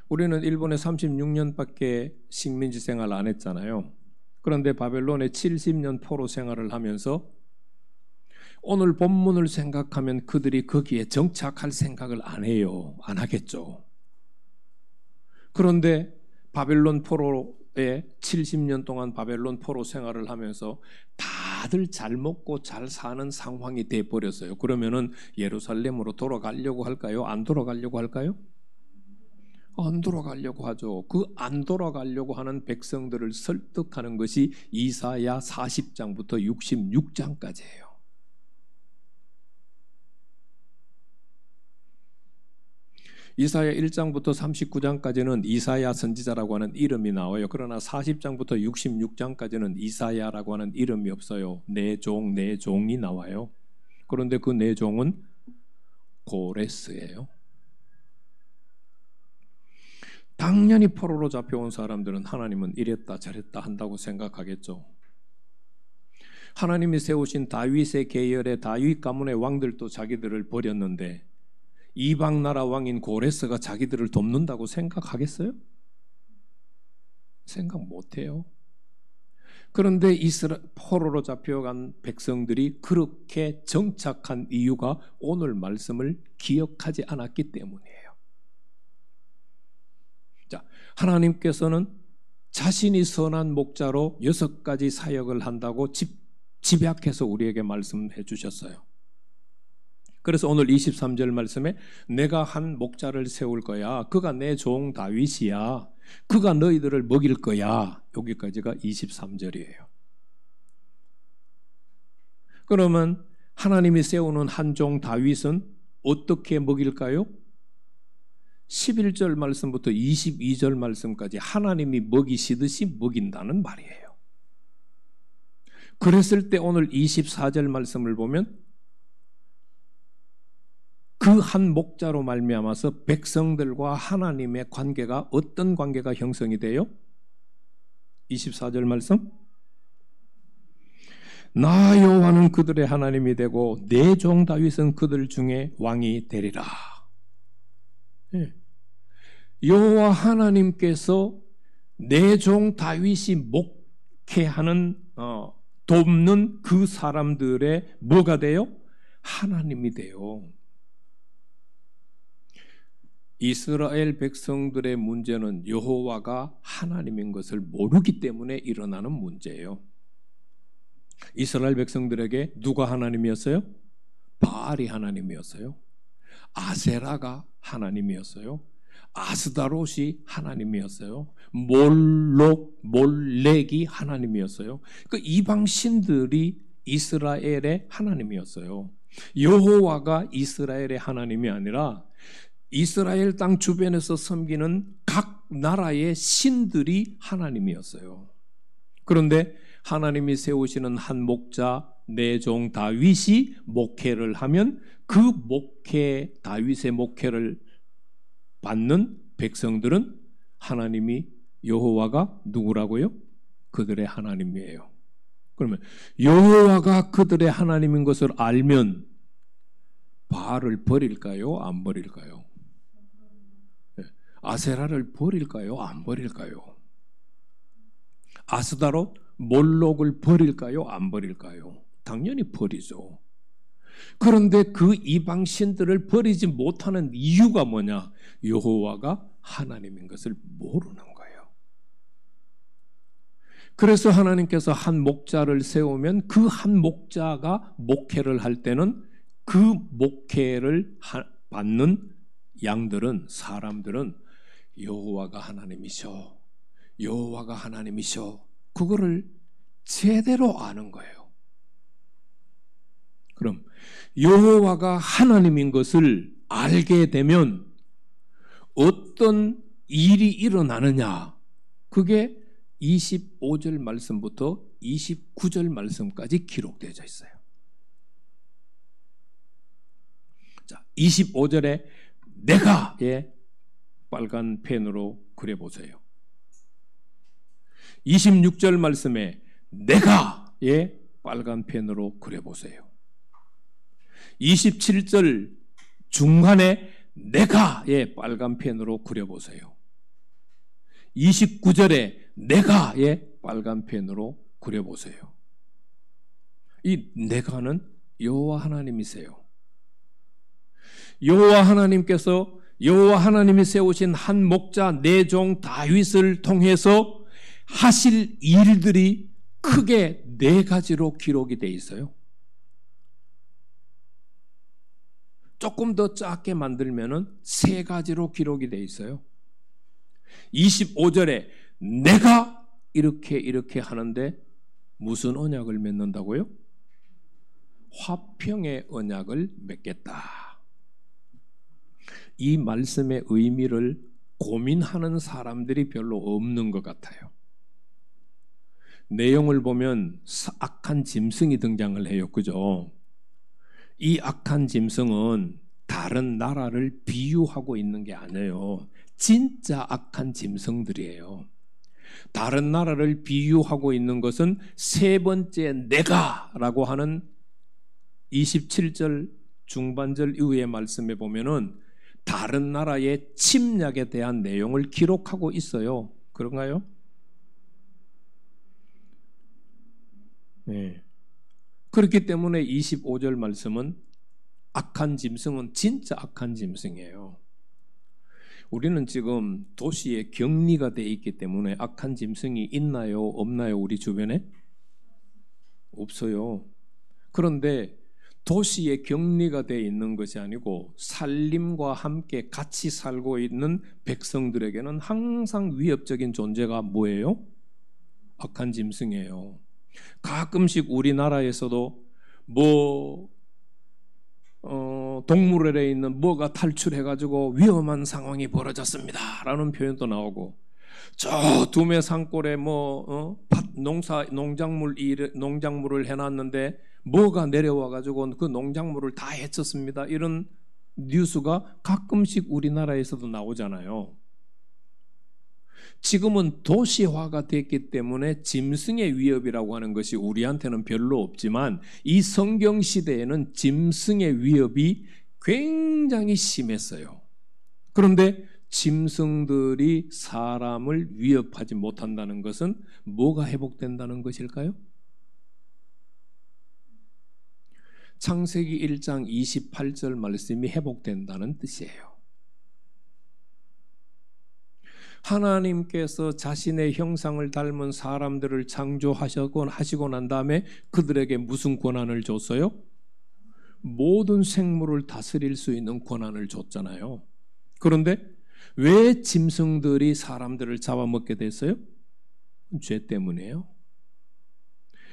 우리는 일본에 36년밖에 식민지 생활 안 했잖아요. 그런데 바벨론에 70년 포로 생활을 하면서 오늘 본문을 생각하면 그들이 거기에 정착할 생각을 안 해요. 안 하겠죠. 그런데 바벨론 포로에 70년 동안 바벨론 포로 생활을 하면서 다들 잘 먹고 잘 사는 상황이 돼 버렸어요. 그러면은 예루살렘으로 돌아가려고 할까요? 안 돌아가려고 할까요? 안 돌아가려고 하죠. 그 안 돌아가려고 하는 백성들을 설득하는 것이 이사야 40장부터 66장까지예요. 이사야 1장부터 39장까지는 이사야 선지자라고 하는 이름이 나와요. 그러나 40장부터 66장까지는 이사야라고 하는 이름이 없어요. 내 종이 나와요. 그런데 그 내 종은 고레스예요. 당연히 포로로 잡혀온 사람들은 하나님은 이랬다 저랬다 한다고 생각하겠죠. 하나님이 세우신 다윗의 계열의 다윗 가문의 왕들도 자기들을 버렸는데 이방 나라 왕인 고레스가 자기들을 돕는다고 생각하겠어요? 생각 못해요. 그런데 포로로 잡혀간 백성들이 그렇게 정착한 이유가 오늘 말씀을 기억하지 않았기 때문이에요. 자, 하나님께서는 자신이 선한 목자로 6가지 사역을 한다고 집약해서 우리에게 말씀해 주셨어요. 그래서 오늘 23절 말씀에 내가 한 목자를 세울 거야. 그가 내 종 다윗이야. 그가 너희들을 먹일 거야. 여기까지가 23절이에요. 그러면 하나님이 세우는 한 종 다윗은 어떻게 먹일까요? 11절 말씀부터 22절 말씀까지 하나님이 먹이시듯이 먹인다는 말이에요. 그랬을 때 오늘 24절 말씀을 보면 그 한 목자로 말미암아서 백성들과 하나님의 관계가 어떤 관계가 형성이 돼요? 24절 말씀 나 여호와는 그들의 하나님이 되고 내 종 다윗은 그들 중에 왕이 되리라. 여호와 하나님께서 내 종 다윗이 목회하는 돕는 그 사람들의 뭐가 돼요? 하나님이 돼요. 이스라엘 백성들의 문제는 여호와가 하나님인 것을 모르기 때문에 일어나는 문제예요. 이스라엘 백성들에게 누가 하나님이었어요? 바알이 하나님이었어요. 아세라가 하나님이었어요. 아스다롯이 하나님이었어요. 몰렉이 하나님이었어요. 그 이방 신들이 이스라엘의 하나님이었어요. 여호와가 이스라엘의 하나님이 아니라 이스라엘 땅 주변에서 섬기는 각 나라의 신들이 하나님이었어요. 그런데 하나님이 세우시는 한 목자 내 종 다윗이 목회를 하면 그 목회 다윗의 목회를 받는 백성들은 하나님이 여호와가 누구라고요? 그들의 하나님이에요. 그러면 여호와가 그들의 하나님인 것을 알면 바알을 버릴까요? 안 버릴까요? 아세라를 버릴까요? 안 버릴까요? 아스다롯, 몰록을 버릴까요? 안 버릴까요? 당연히 버리죠. 그런데 그 이방 신들을 버리지 못하는 이유가 뭐냐? 여호와가 하나님인 것을 모르는 거예요. 그래서 하나님께서 한 목자를 세우면 그 한 목자가 목회를 할 때는 그 목회를 받는 양들은, 사람들은 여호와가 하나님이셔, 여호와가 하나님이셔, 그거를 제대로 아는 거예요. 그럼 여호와가 하나님인 것을 알게 되면 어떤 일이 일어나느냐? 그게 25절 말씀부터 29절 말씀까지 기록되어 있어요. 자, 25절에 내가의 빨간 펜으로 그려보세요. 26절 말씀에 내가의 빨간 펜으로 그려보세요. 27절 중간에 내가의 빨간 펜으로 그려보세요. 29절에 내가의 빨간 펜으로 그려보세요. 이 내가는 여호와 하나님이세요. 여호와 하나님께서 여호와 하나님이 세우신 한 목자 내 종 다윗을 통해서 하실 일들이 크게 네 가지로 기록이 돼 있어요. 조금 더 작게 만들면은 세 가지로 기록이 돼 있어요. 25절에 내가 이렇게 하는데 무슨 언약을 맺는다고요? 화평의 언약을 맺겠다. 이 말씀의 의미를 고민하는 사람들이 별로 없는 것 같아요. 내용을 보면 악한 짐승이 등장을 해요. 그죠? 이 악한 짐승은 다른 나라를 비유하고 있는 게 아니에요. 진짜 악한 짐승들이에요. 다른 나라를 비유하고 있는 것은 세 번째 내가라고 하는 27절 중반절 이후의 말씀에 보면은 다른 나라의 침략에 대한 내용을 기록하고 있어요. 그런가요? 네. 그렇기 때문에 25절 말씀은 악한 짐승은 진짜 악한 짐승이에요. 우리는 지금 도시에 격리가 되어 있기 때문에 악한 짐승이 있나요? 없나요? 우리 주변에? 없어요. 그런데 도시에 격리가 되어 있는 것이 아니고 살림과 함께 같이 살고 있는 백성들에게는 항상 위협적인 존재가 뭐예요? 악한 짐승이에요. 가끔씩 우리나라에서도 동물원에 있는 뭐가 탈출해가지고 위험한 상황이 벌어졌습니다 라는 표현도 나오고, 저 두메 산골에 농작물을 해놨는데 뭐가 내려와가지고 그 농작물을 다 해쳤습니다, 이런 뉴스가 가끔씩 우리나라에서도 나오잖아요. 지금은 도시화가 됐기 때문에 짐승의 위협이라고 하는 것이 우리한테는 별로 없지만 이 성경 시대에는 짐승의 위협이 굉장히 심했어요. 그런데 짐승들이 사람을 위협하지 못한다는 것은 뭐가 회복된다는 것일까요? 창세기 1장 28절 말씀이 회복된다는 뜻이에요. 하나님께서 자신의 형상을 닮은 사람들을 창조하시고 난 다음에 그들에게 무슨 권한을 줬어요? 모든 생물을 다스릴 수 있는 권한을 줬잖아요. 그런데 왜 짐승들이 사람들을 잡아먹게 됐어요? 죄 때문이에요.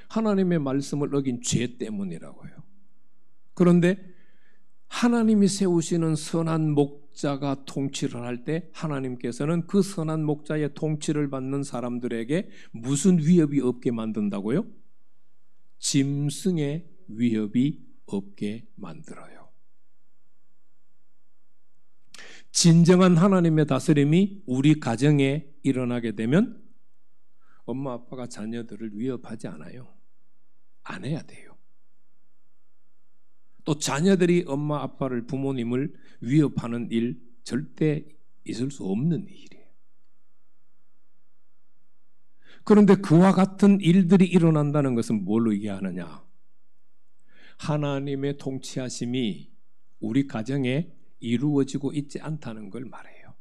하나님의 말씀을 어긴 죄 때문이라고요. 그런데 하나님이 세우시는 선한 목자가 통치를 할 때 하나님께서는 그 선한 목자의 통치를 받는 사람들에게 무슨 위협이 없게 만든다고요? 짐승의 위협이 없게 만들어요. 진정한 하나님의 다스림이 우리 가정에 일어나게 되면 엄마 아빠가 자녀들을 위협하지 않아요. 안 해야 돼요. 또 자녀들이 엄마 아빠를 부모님을 위협하는 일 절대 있을 수 없는 일이에요. 그런데 그와 같은 일들이 일어난다는 것은 뭘로 얘기하느냐? 하나님의 통치하심이 우리 가정에 이루어지고 있지 않다는 걸 말해요.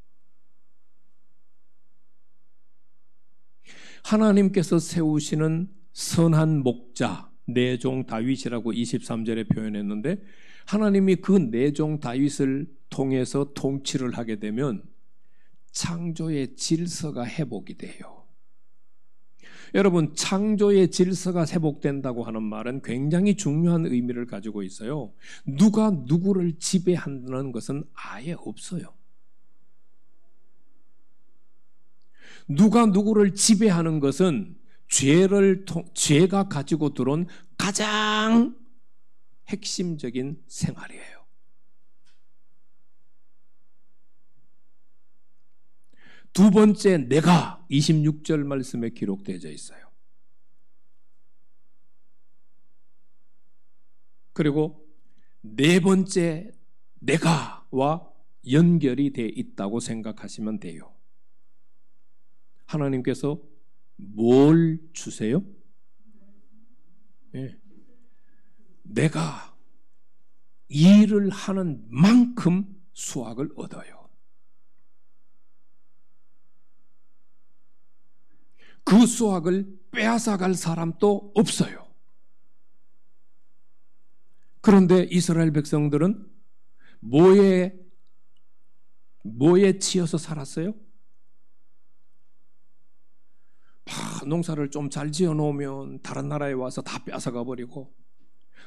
하나님께서 세우시는 선한 목자, 내 종 다윗이라고 23절에 표현했는데 하나님이 그 내 종 다윗을 통해서 통치를 하게 되면 창조의 질서가 회복이 돼요. 여러분, 창조의 질서가 회복된다고 하는 말은 굉장히 중요한 의미를 가지고 있어요. 누가 누구를 지배한다는 것은 아예 없어요. 누가 누구를 지배하는 것은 죄가 가지고 들어온 가장 핵심적인 생활이에요. 두 번째, 내가 26절 말씀에 기록되어 있어요. 그리고 네 번째, 내가와 연결이 되어 있다고 생각하시면 돼요. 하나님께서 뭘 주세요? 네. 내가 일을 하는 만큼 수확을 얻어요. 그 수확을 빼앗아갈 사람도 없어요. 그런데 이스라엘 백성들은 뭐에 치여서 살았어요? 농사를 좀 잘 지어 놓으면 다른 나라에 와서 다 빼앗아가 버리고,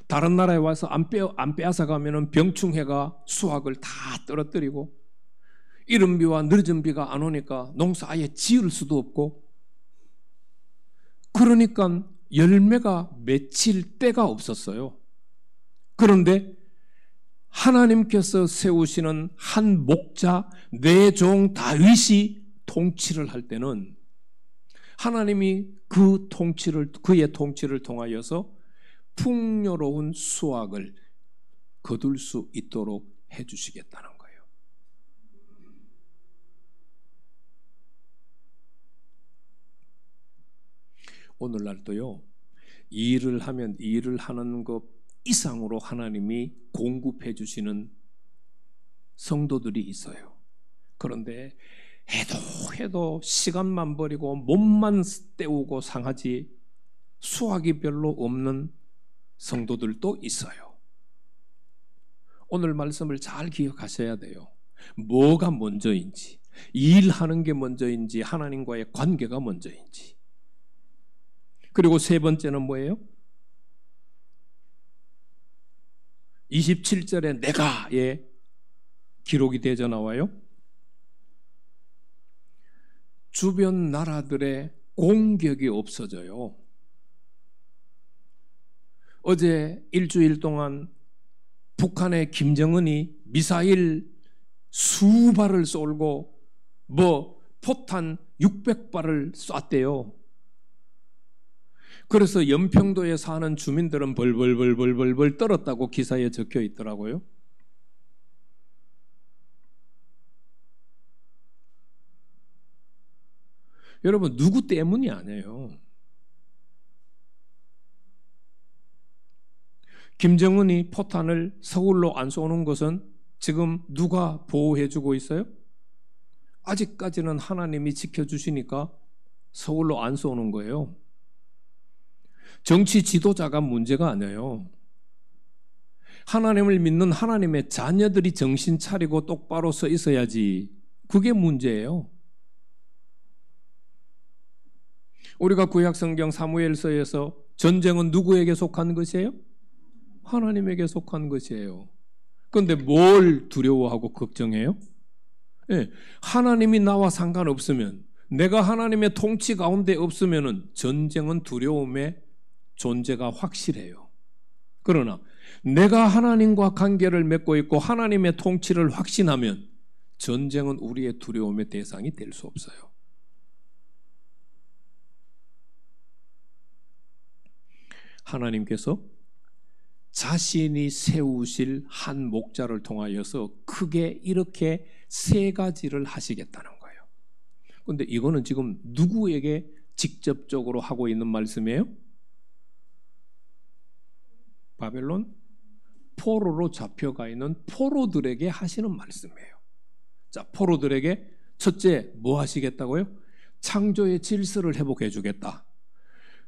다른 나라에 와서 안 빼앗아 가면은 병충해가 수확을 다 떨어뜨리고, 이른 비와 늦은 비가 안 오니까 농사 아예 지을 수도 없고, 그러니까 열매가 맺힐 때가 없었어요. 그런데 하나님께서 세우시는 한 목자, 내 종 다윗이 통치를 할 때는 하나님이 그의 통치를 통하여서 풍요로운 수확을 거둘 수 있도록 해주시겠다는 거예요. 오늘날도요, 일을 하면 일을 하는 것 이상으로 하나님이 공급해 주시는 성도들이 있어요. 그런데 해도 시간만 버리고 몸만 때우고 상하지 수확이 별로 없는 성도들도 있어요. 오늘 말씀을 잘 기억하셔야 돼요. 뭐가 먼저인지, 일하는 게 먼저인지, 하나님과의 관계가 먼저인지. 그리고 세 번째는 뭐예요? 27절에 내가의 기록이 되어 나와요. 주변 나라들의 공격이 없어져요. 어제 일주일 동안 북한의 김정은이 미사일 수발을 쏠고 포탄 600발을 쐈대요. 그래서 연평도에 사는 주민들은 벌벌 떨었다고 기사에 적혀 있더라고요. 여러분, 누구 때문이 아니에요. 김정은이 포탄을 서울로 안 쏘는 것은 지금 누가 보호해주고 있어요? 아직까지는 하나님이 지켜주시니까 서울로 안 쏘는 거예요. 정치 지도자가 문제가 아니에요. 하나님을 믿는 하나님의 자녀들이 정신 차리고 똑바로 서 있어야지. 그게 문제예요. 우리가 구약성경 사무엘서에서 전쟁은 누구에게 속한 것이에요? 하나님에게 속한 것이에요. 그런데 뭘 두려워하고 걱정해요? 네, 하나님이 나와 상관없으면, 내가 하나님의 통치 가운데 없으면 전쟁은 두려움의 존재가 확실해요. 그러나 내가 하나님과 관계를 맺고 있고 하나님의 통치를 확신하면 전쟁은 우리의 두려움의 대상이 될 수 없어요. 하나님께서 자신이 세우실 한 목자를 통하여서 크게 이렇게 세 가지를 하시겠다는 거예요. 그런데 이거는 지금 누구에게 직접적으로 하고 있는 말씀이에요? 바벨론 포로로 잡혀가 있는 포로들에게 하시는 말씀이에요. 자, 포로들에게 첫째 뭐 하시겠다고요? 창조의 질서를 회복해 주겠다.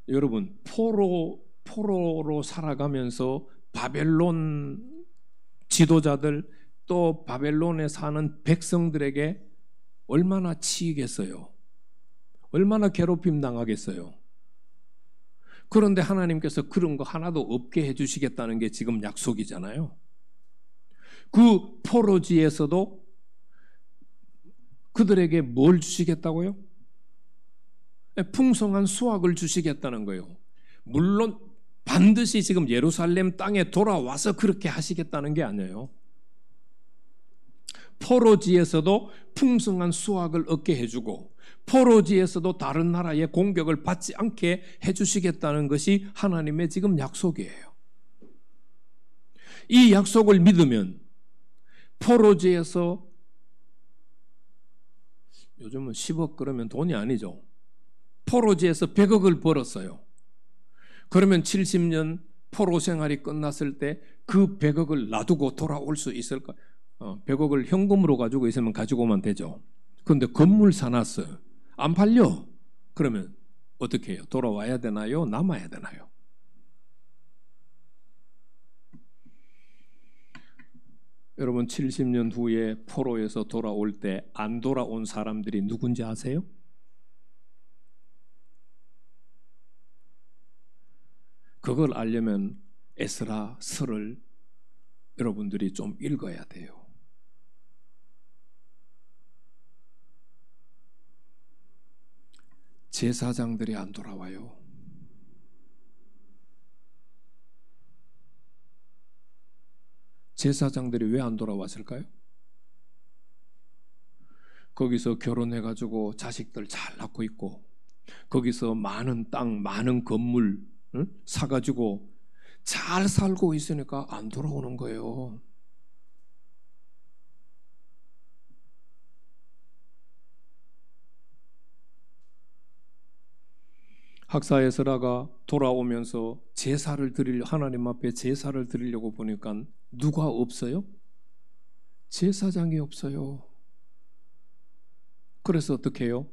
여러분, 포로로 살아가면서 바벨론 지도자들 또 바벨론에 사는 백성들에게 얼마나 치이겠어요? 얼마나 괴롭힘 당하겠어요? 그런데 하나님께서 그런 거 하나도 없게 해주시겠다는 게 지금 약속이잖아요. 그 포로지에서도 그들에게 뭘 주시겠다고요? 풍성한 수확을 주시겠다는 거예요. 물론 반드시 지금 예루살렘 땅에 돌아와서 그렇게 하시겠다는 게 아니에요. 포로지에서도 풍성한 수확을 얻게 해주고 포로지에서도 다른 나라의 공격을 받지 않게 해주시겠다는 것이 하나님의 지금 약속이에요. 이 약속을 믿으면 포로지에서 요즘은 10억 그러면 돈이 아니죠. 포로지에서 100억을 벌었어요. 그러면 70년 포로 생활이 끝났을 때 그 100억을 놔두고 돌아올 수 있을까? 100억을 현금으로 가지고 있으면 가지고만 되죠. 그런데 건물 사놨어요. 안 팔려. 그러면 어떻게 해요? 돌아와야 되나요? 남아야 되나요? 여러분 70년 후에 포로에서 돌아올 때 안 돌아온 사람들이 누군지 아세요? 그걸 알려면 에스라서를 여러분들이 좀 읽어야 돼요. 제사장들이 안 돌아와요. 제사장들이 왜 안 돌아왔을까요? 거기서 결혼해가지고 자식들 잘 낳고 있고 거기서 많은 땅, 많은 건물 사가지고 잘 살고 있으니까 안 돌아오는 거예요. 학사 에스라가 돌아오면서 하나님 앞에 제사를 드리려고 보니까 누가 없어요? 제사장이 없어요. 그래서 어떻게 해요?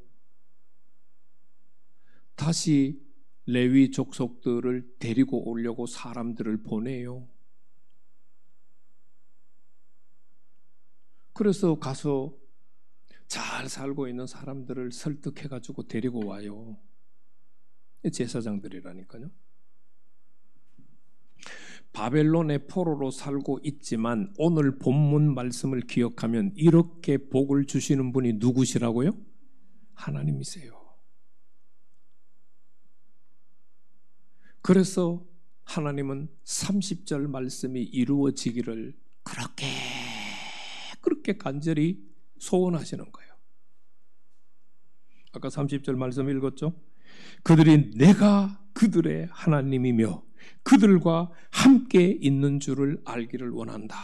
다시 레위 족속들을 데리고 오려고 사람들을 보내요. 그래서 가서 잘 살고 있는 사람들을 설득해가지고 데리고 와요. 제사장들이라니까요. 바벨론의 포로로 살고 있지만 오늘 본문 말씀을 기억하면 이렇게 복을 주시는 분이 누구시라고요? 하나님이세요. 그래서 하나님은 30절 말씀이 이루어지기를 그렇게 간절히 소원하시는 거예요. 아까 30절 말씀 읽었죠? 그들이 내가 그들의 하나님이며 그들과 함께 있는 줄을 알기를 원한다.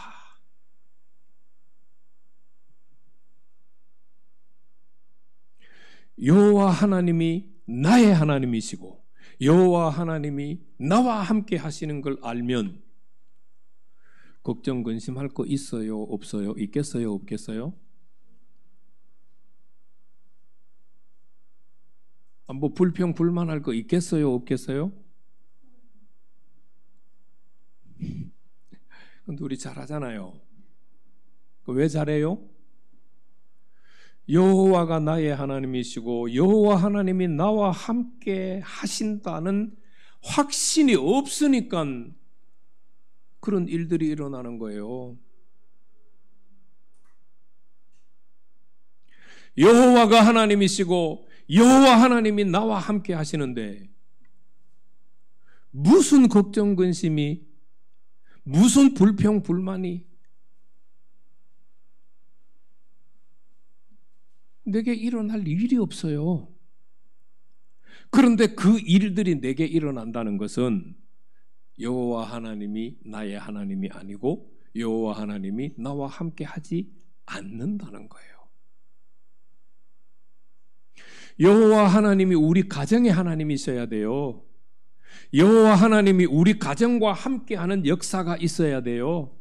여호와 하나님이 나의 하나님이시고 여호와 하나님이 나와 함께 하시는 걸 알면 걱정 근심할 거 있어요? 없어요? 있겠어요? 없겠어요? 뭐 불평 불만할 거 있겠어요? 없겠어요? 근데 우리 잘하잖아요. 왜 잘해요? 여호와가 나의 하나님이시고 여호와 하나님이 나와 함께 하신다는 확신이 없으니까 그런 일들이 일어나는 거예요. 여호와가 하나님이시고 여호와 하나님이 나와 함께 하시는데 무슨 걱정 근심이, 무슨 불평 불만이 내게 일어날 일이 없어요. 그런데 그 일들이 내게 일어난다는 것은 여호와 하나님이 나의 하나님이 아니고 여호와 하나님이 나와 함께 하지 않는다는 거예요. 여호와 하나님이 우리 가정의 하나님이셔야 돼요. 여호와 하나님이 우리 가정과 함께하는 역사가 있어야 돼요.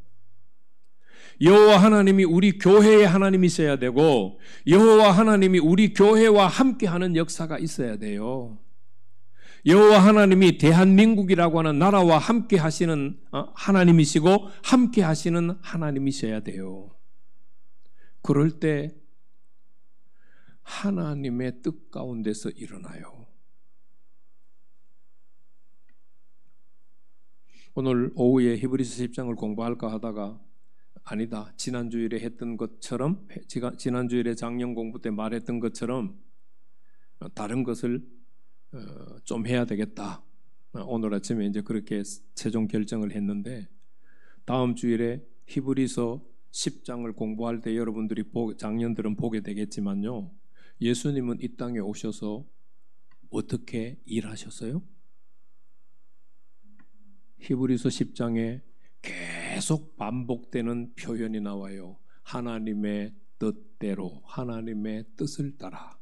여호와 하나님이 우리 교회의 하나님이셔야 되고 여호와 하나님이 우리 교회와 함께하는 역사가 있어야 돼요. 여호와 하나님이 대한민국이라고 하는 나라와 함께 하시는 하나님이시고 함께 하시는 하나님이셔야 돼요. 그럴 때 하나님의 뜻 가운데서 일어나요. 오늘 오후에 히브리서 10장을 공부할까 하다가 아니다. 지난주일에 했던 것처럼 지난주일에 작년 공부 때 말했던 것처럼 다른 것을 좀 해야 되겠다. 오늘 아침에 이제 그렇게 최종 결정을 했는데 다음 주일에 히브리서 10장을 공부할 때 여러분들이 작년들은 보게 되겠지만요. 예수님은 이 땅에 오셔서 어떻게 일하셨어요? 히브리서 10장에 계속 반복되는 표현이 나와요. 하나님의 뜻대로, 하나님의 뜻을 따라.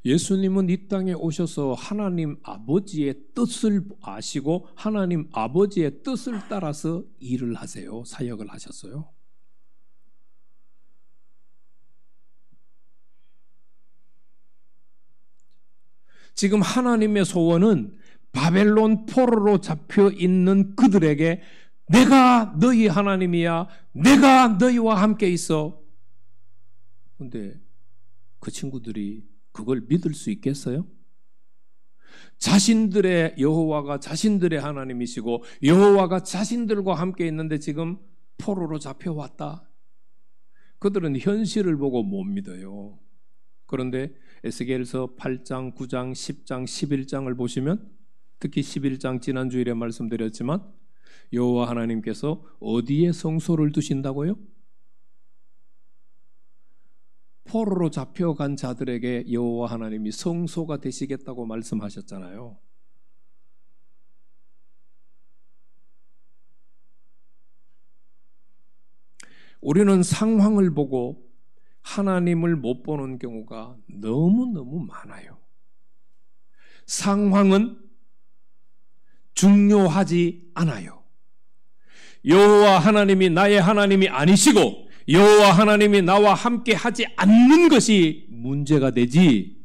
예수님은 이 땅에 오셔서 하나님 아버지의 뜻을 아시고 하나님 아버지의 뜻을 따라서 일을 하세요. 사역을 하셨어요. 지금 하나님의 소원은 바벨론 포로로 잡혀 있는 그들에게 내가 너희 하나님이야. 내가 너희와 함께 있어. 그런데 그 친구들이 그걸 믿을 수 있겠어요? 자신들의 여호와가 자신들의 하나님이시고 여호와가 자신들과 함께 있는데 지금 포로로 잡혀왔다. 그들은 현실을 보고 못 믿어요. 그런데 에스겔서 8장, 9장, 10장, 11장을 보시면 특히 11장 지난주일에 말씀드렸지만 여호와 하나님께서 어디에 성소를 두신다고요? 포로로 잡혀간 자들에게 여호와 하나님이 성소가 되시겠다고 말씀하셨잖아요. 우리는 상황을 보고 하나님을 못 보는 경우가 너무너무 많아요. 상황은 중요하지 않아요. 여호와 하나님이 나의 하나님이 아니시고 여호와 하나님이 나와 함께 하지 않는 것이 문제가 되지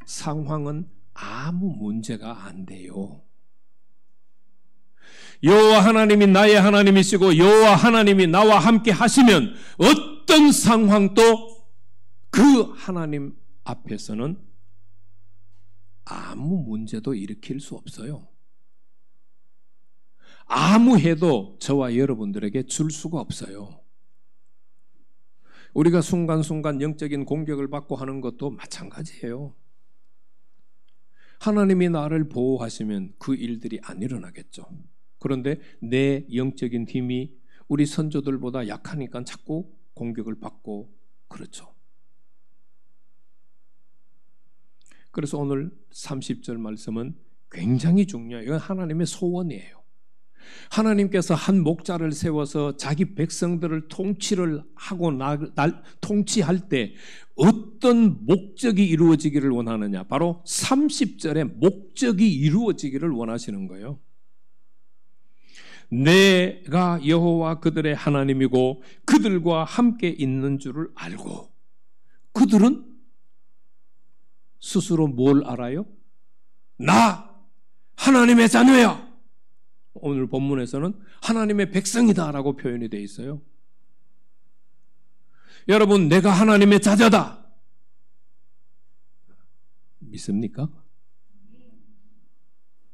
상황은 아무 문제가 안 돼요. 여호와 하나님이 나의 하나님이시고 여호와 하나님이 나와 함께 하시면 어떤 상황도 그 하나님 앞에서는 아무 문제도 일으킬 수 없어요. 아무 해도 저와 여러분들에게 줄 수가 없어요. 우리가 순간순간 영적인 공격을 받고 하는 것도 마찬가지예요. 하나님이 나를 보호하시면 그 일들이 안 일어나겠죠. 그런데 내 영적인 힘이 우리 선조들보다 약하니까 자꾸 공격을 받고 그렇죠. 그래서 오늘 30절 말씀은 굉장히 중요해요. 이건 하나님의 소원이에요. 하나님께서 한 목자를 세워서 자기 백성들을 통치를 하고 통치할 때 어떤 목적이 이루어지기를 원하느냐? 바로 30절의 목적이 이루어지기를 원하시는 거예요. 내가 여호와 그들의 하나님이고 그들과 함께 있는 줄을 알고 그들은 스스로 뭘 알아요? 나 하나님의 자녀야. 오늘 본문에서는 하나님의 백성이다라고 표현이 되어 있어요. 여러분, 내가 하나님의 자녀다. 믿습니까?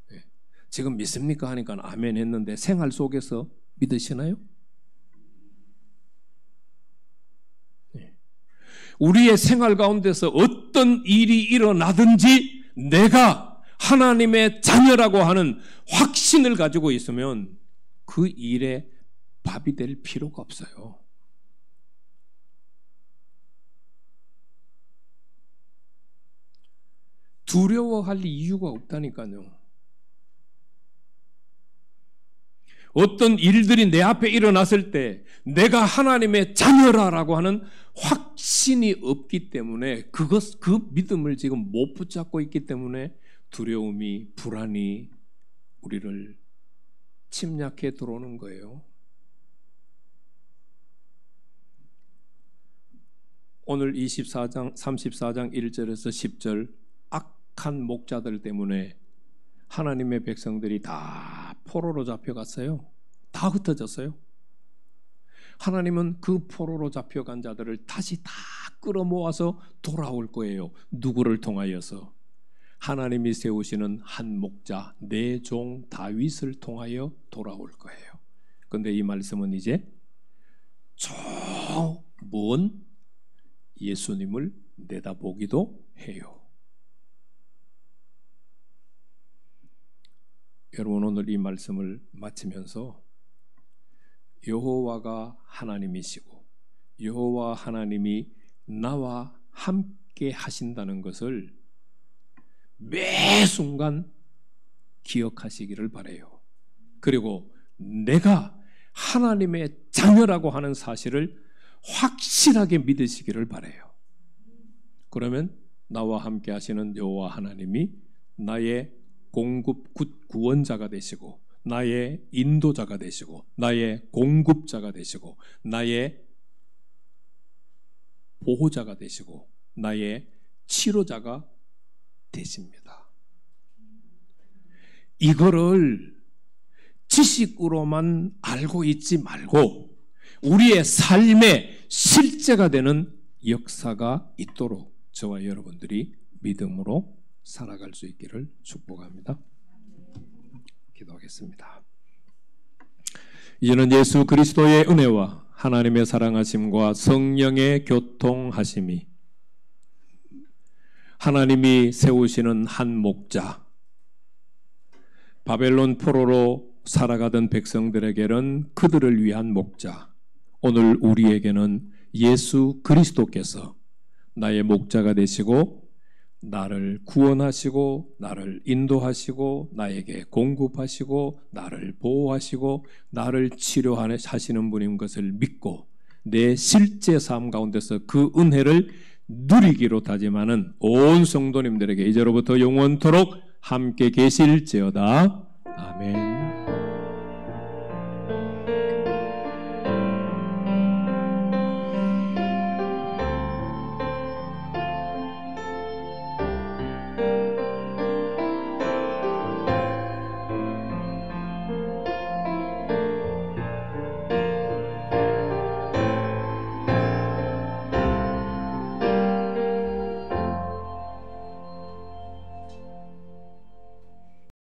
네. 지금 믿습니까 하니까 아멘 했는데 생활 속에서 믿으시나요? 네. 우리의 생활 가운데서 어떤 일이 일어나든지 내가 하나님의 자녀라고 하는 확신을 가지고 있으면 그 일에 밥이 될 필요가 없어요. 두려워할 이유가 없다니까요. 어떤 일들이 내 앞에 일어났을 때 내가 하나님의 자녀라고 하는 확신이 없기 때문에 그 믿음을 지금 못 붙잡고 있기 때문에 두려움이, 불안이 우리를 침략해 들어오는 거예요. 오늘 34장 1절에서 10절 악한 목자들 때문에 하나님의 백성들이 다 포로로 잡혀갔어요. 다 흩어졌어요. 하나님은 그 포로로 잡혀간 자들을 다시 다 끌어모아서 돌아올 거예요. 누구를 통하여서? 하나님이 세우시는 한 목자, 내 종 다윗을 통하여 돌아올 거예요. 그런데 이 말씀은 이제 저 먼 예수님을 내다보기도 해요. 여러분, 오늘 이 말씀을 마치면서 여호와가 하나님이시고 여호와 하나님이 나와 함께 하신다는 것을 매 순간 기억하시기를 바라요. 그리고 내가 하나님의 자녀라고 하는 사실을 확실하게 믿으시기를 바라요. 그러면 나와 함께 하시는 여호와 하나님이 나의 공급 구원자가 되시고 나의 인도자가 되시고 나의 공급자가 되시고 나의 보호자가 되시고 나의 치료자가 되십니다. 이거를 지식으로만 알고 있지 말고 우리의 삶의 실제가 되는 역사가 있도록 저와 여러분들이 믿음으로 살아갈 수 있기를 축복합니다. 기도하겠습니다. 이제는 예수 그리스도의 은혜와 하나님의 사랑하심과 성령의 교통하심이 하나님이 세우시는 한 목자, 바벨론 포로로 살아가던 백성들에게는 그들을 위한 목자, 오늘 우리에게는 예수 그리스도께서 나의 목자가 되시고 나를 구원하시고 나를 인도하시고 나에게 공급하시고 나를 보호하시고 나를 치료하시는 분인 것을 믿고 내 실제 삶 가운데서 그 은혜를 누리기로 다짐하는 온 성도님들에게 이제로부터 영원토록 함께 계실지어다. 아멘.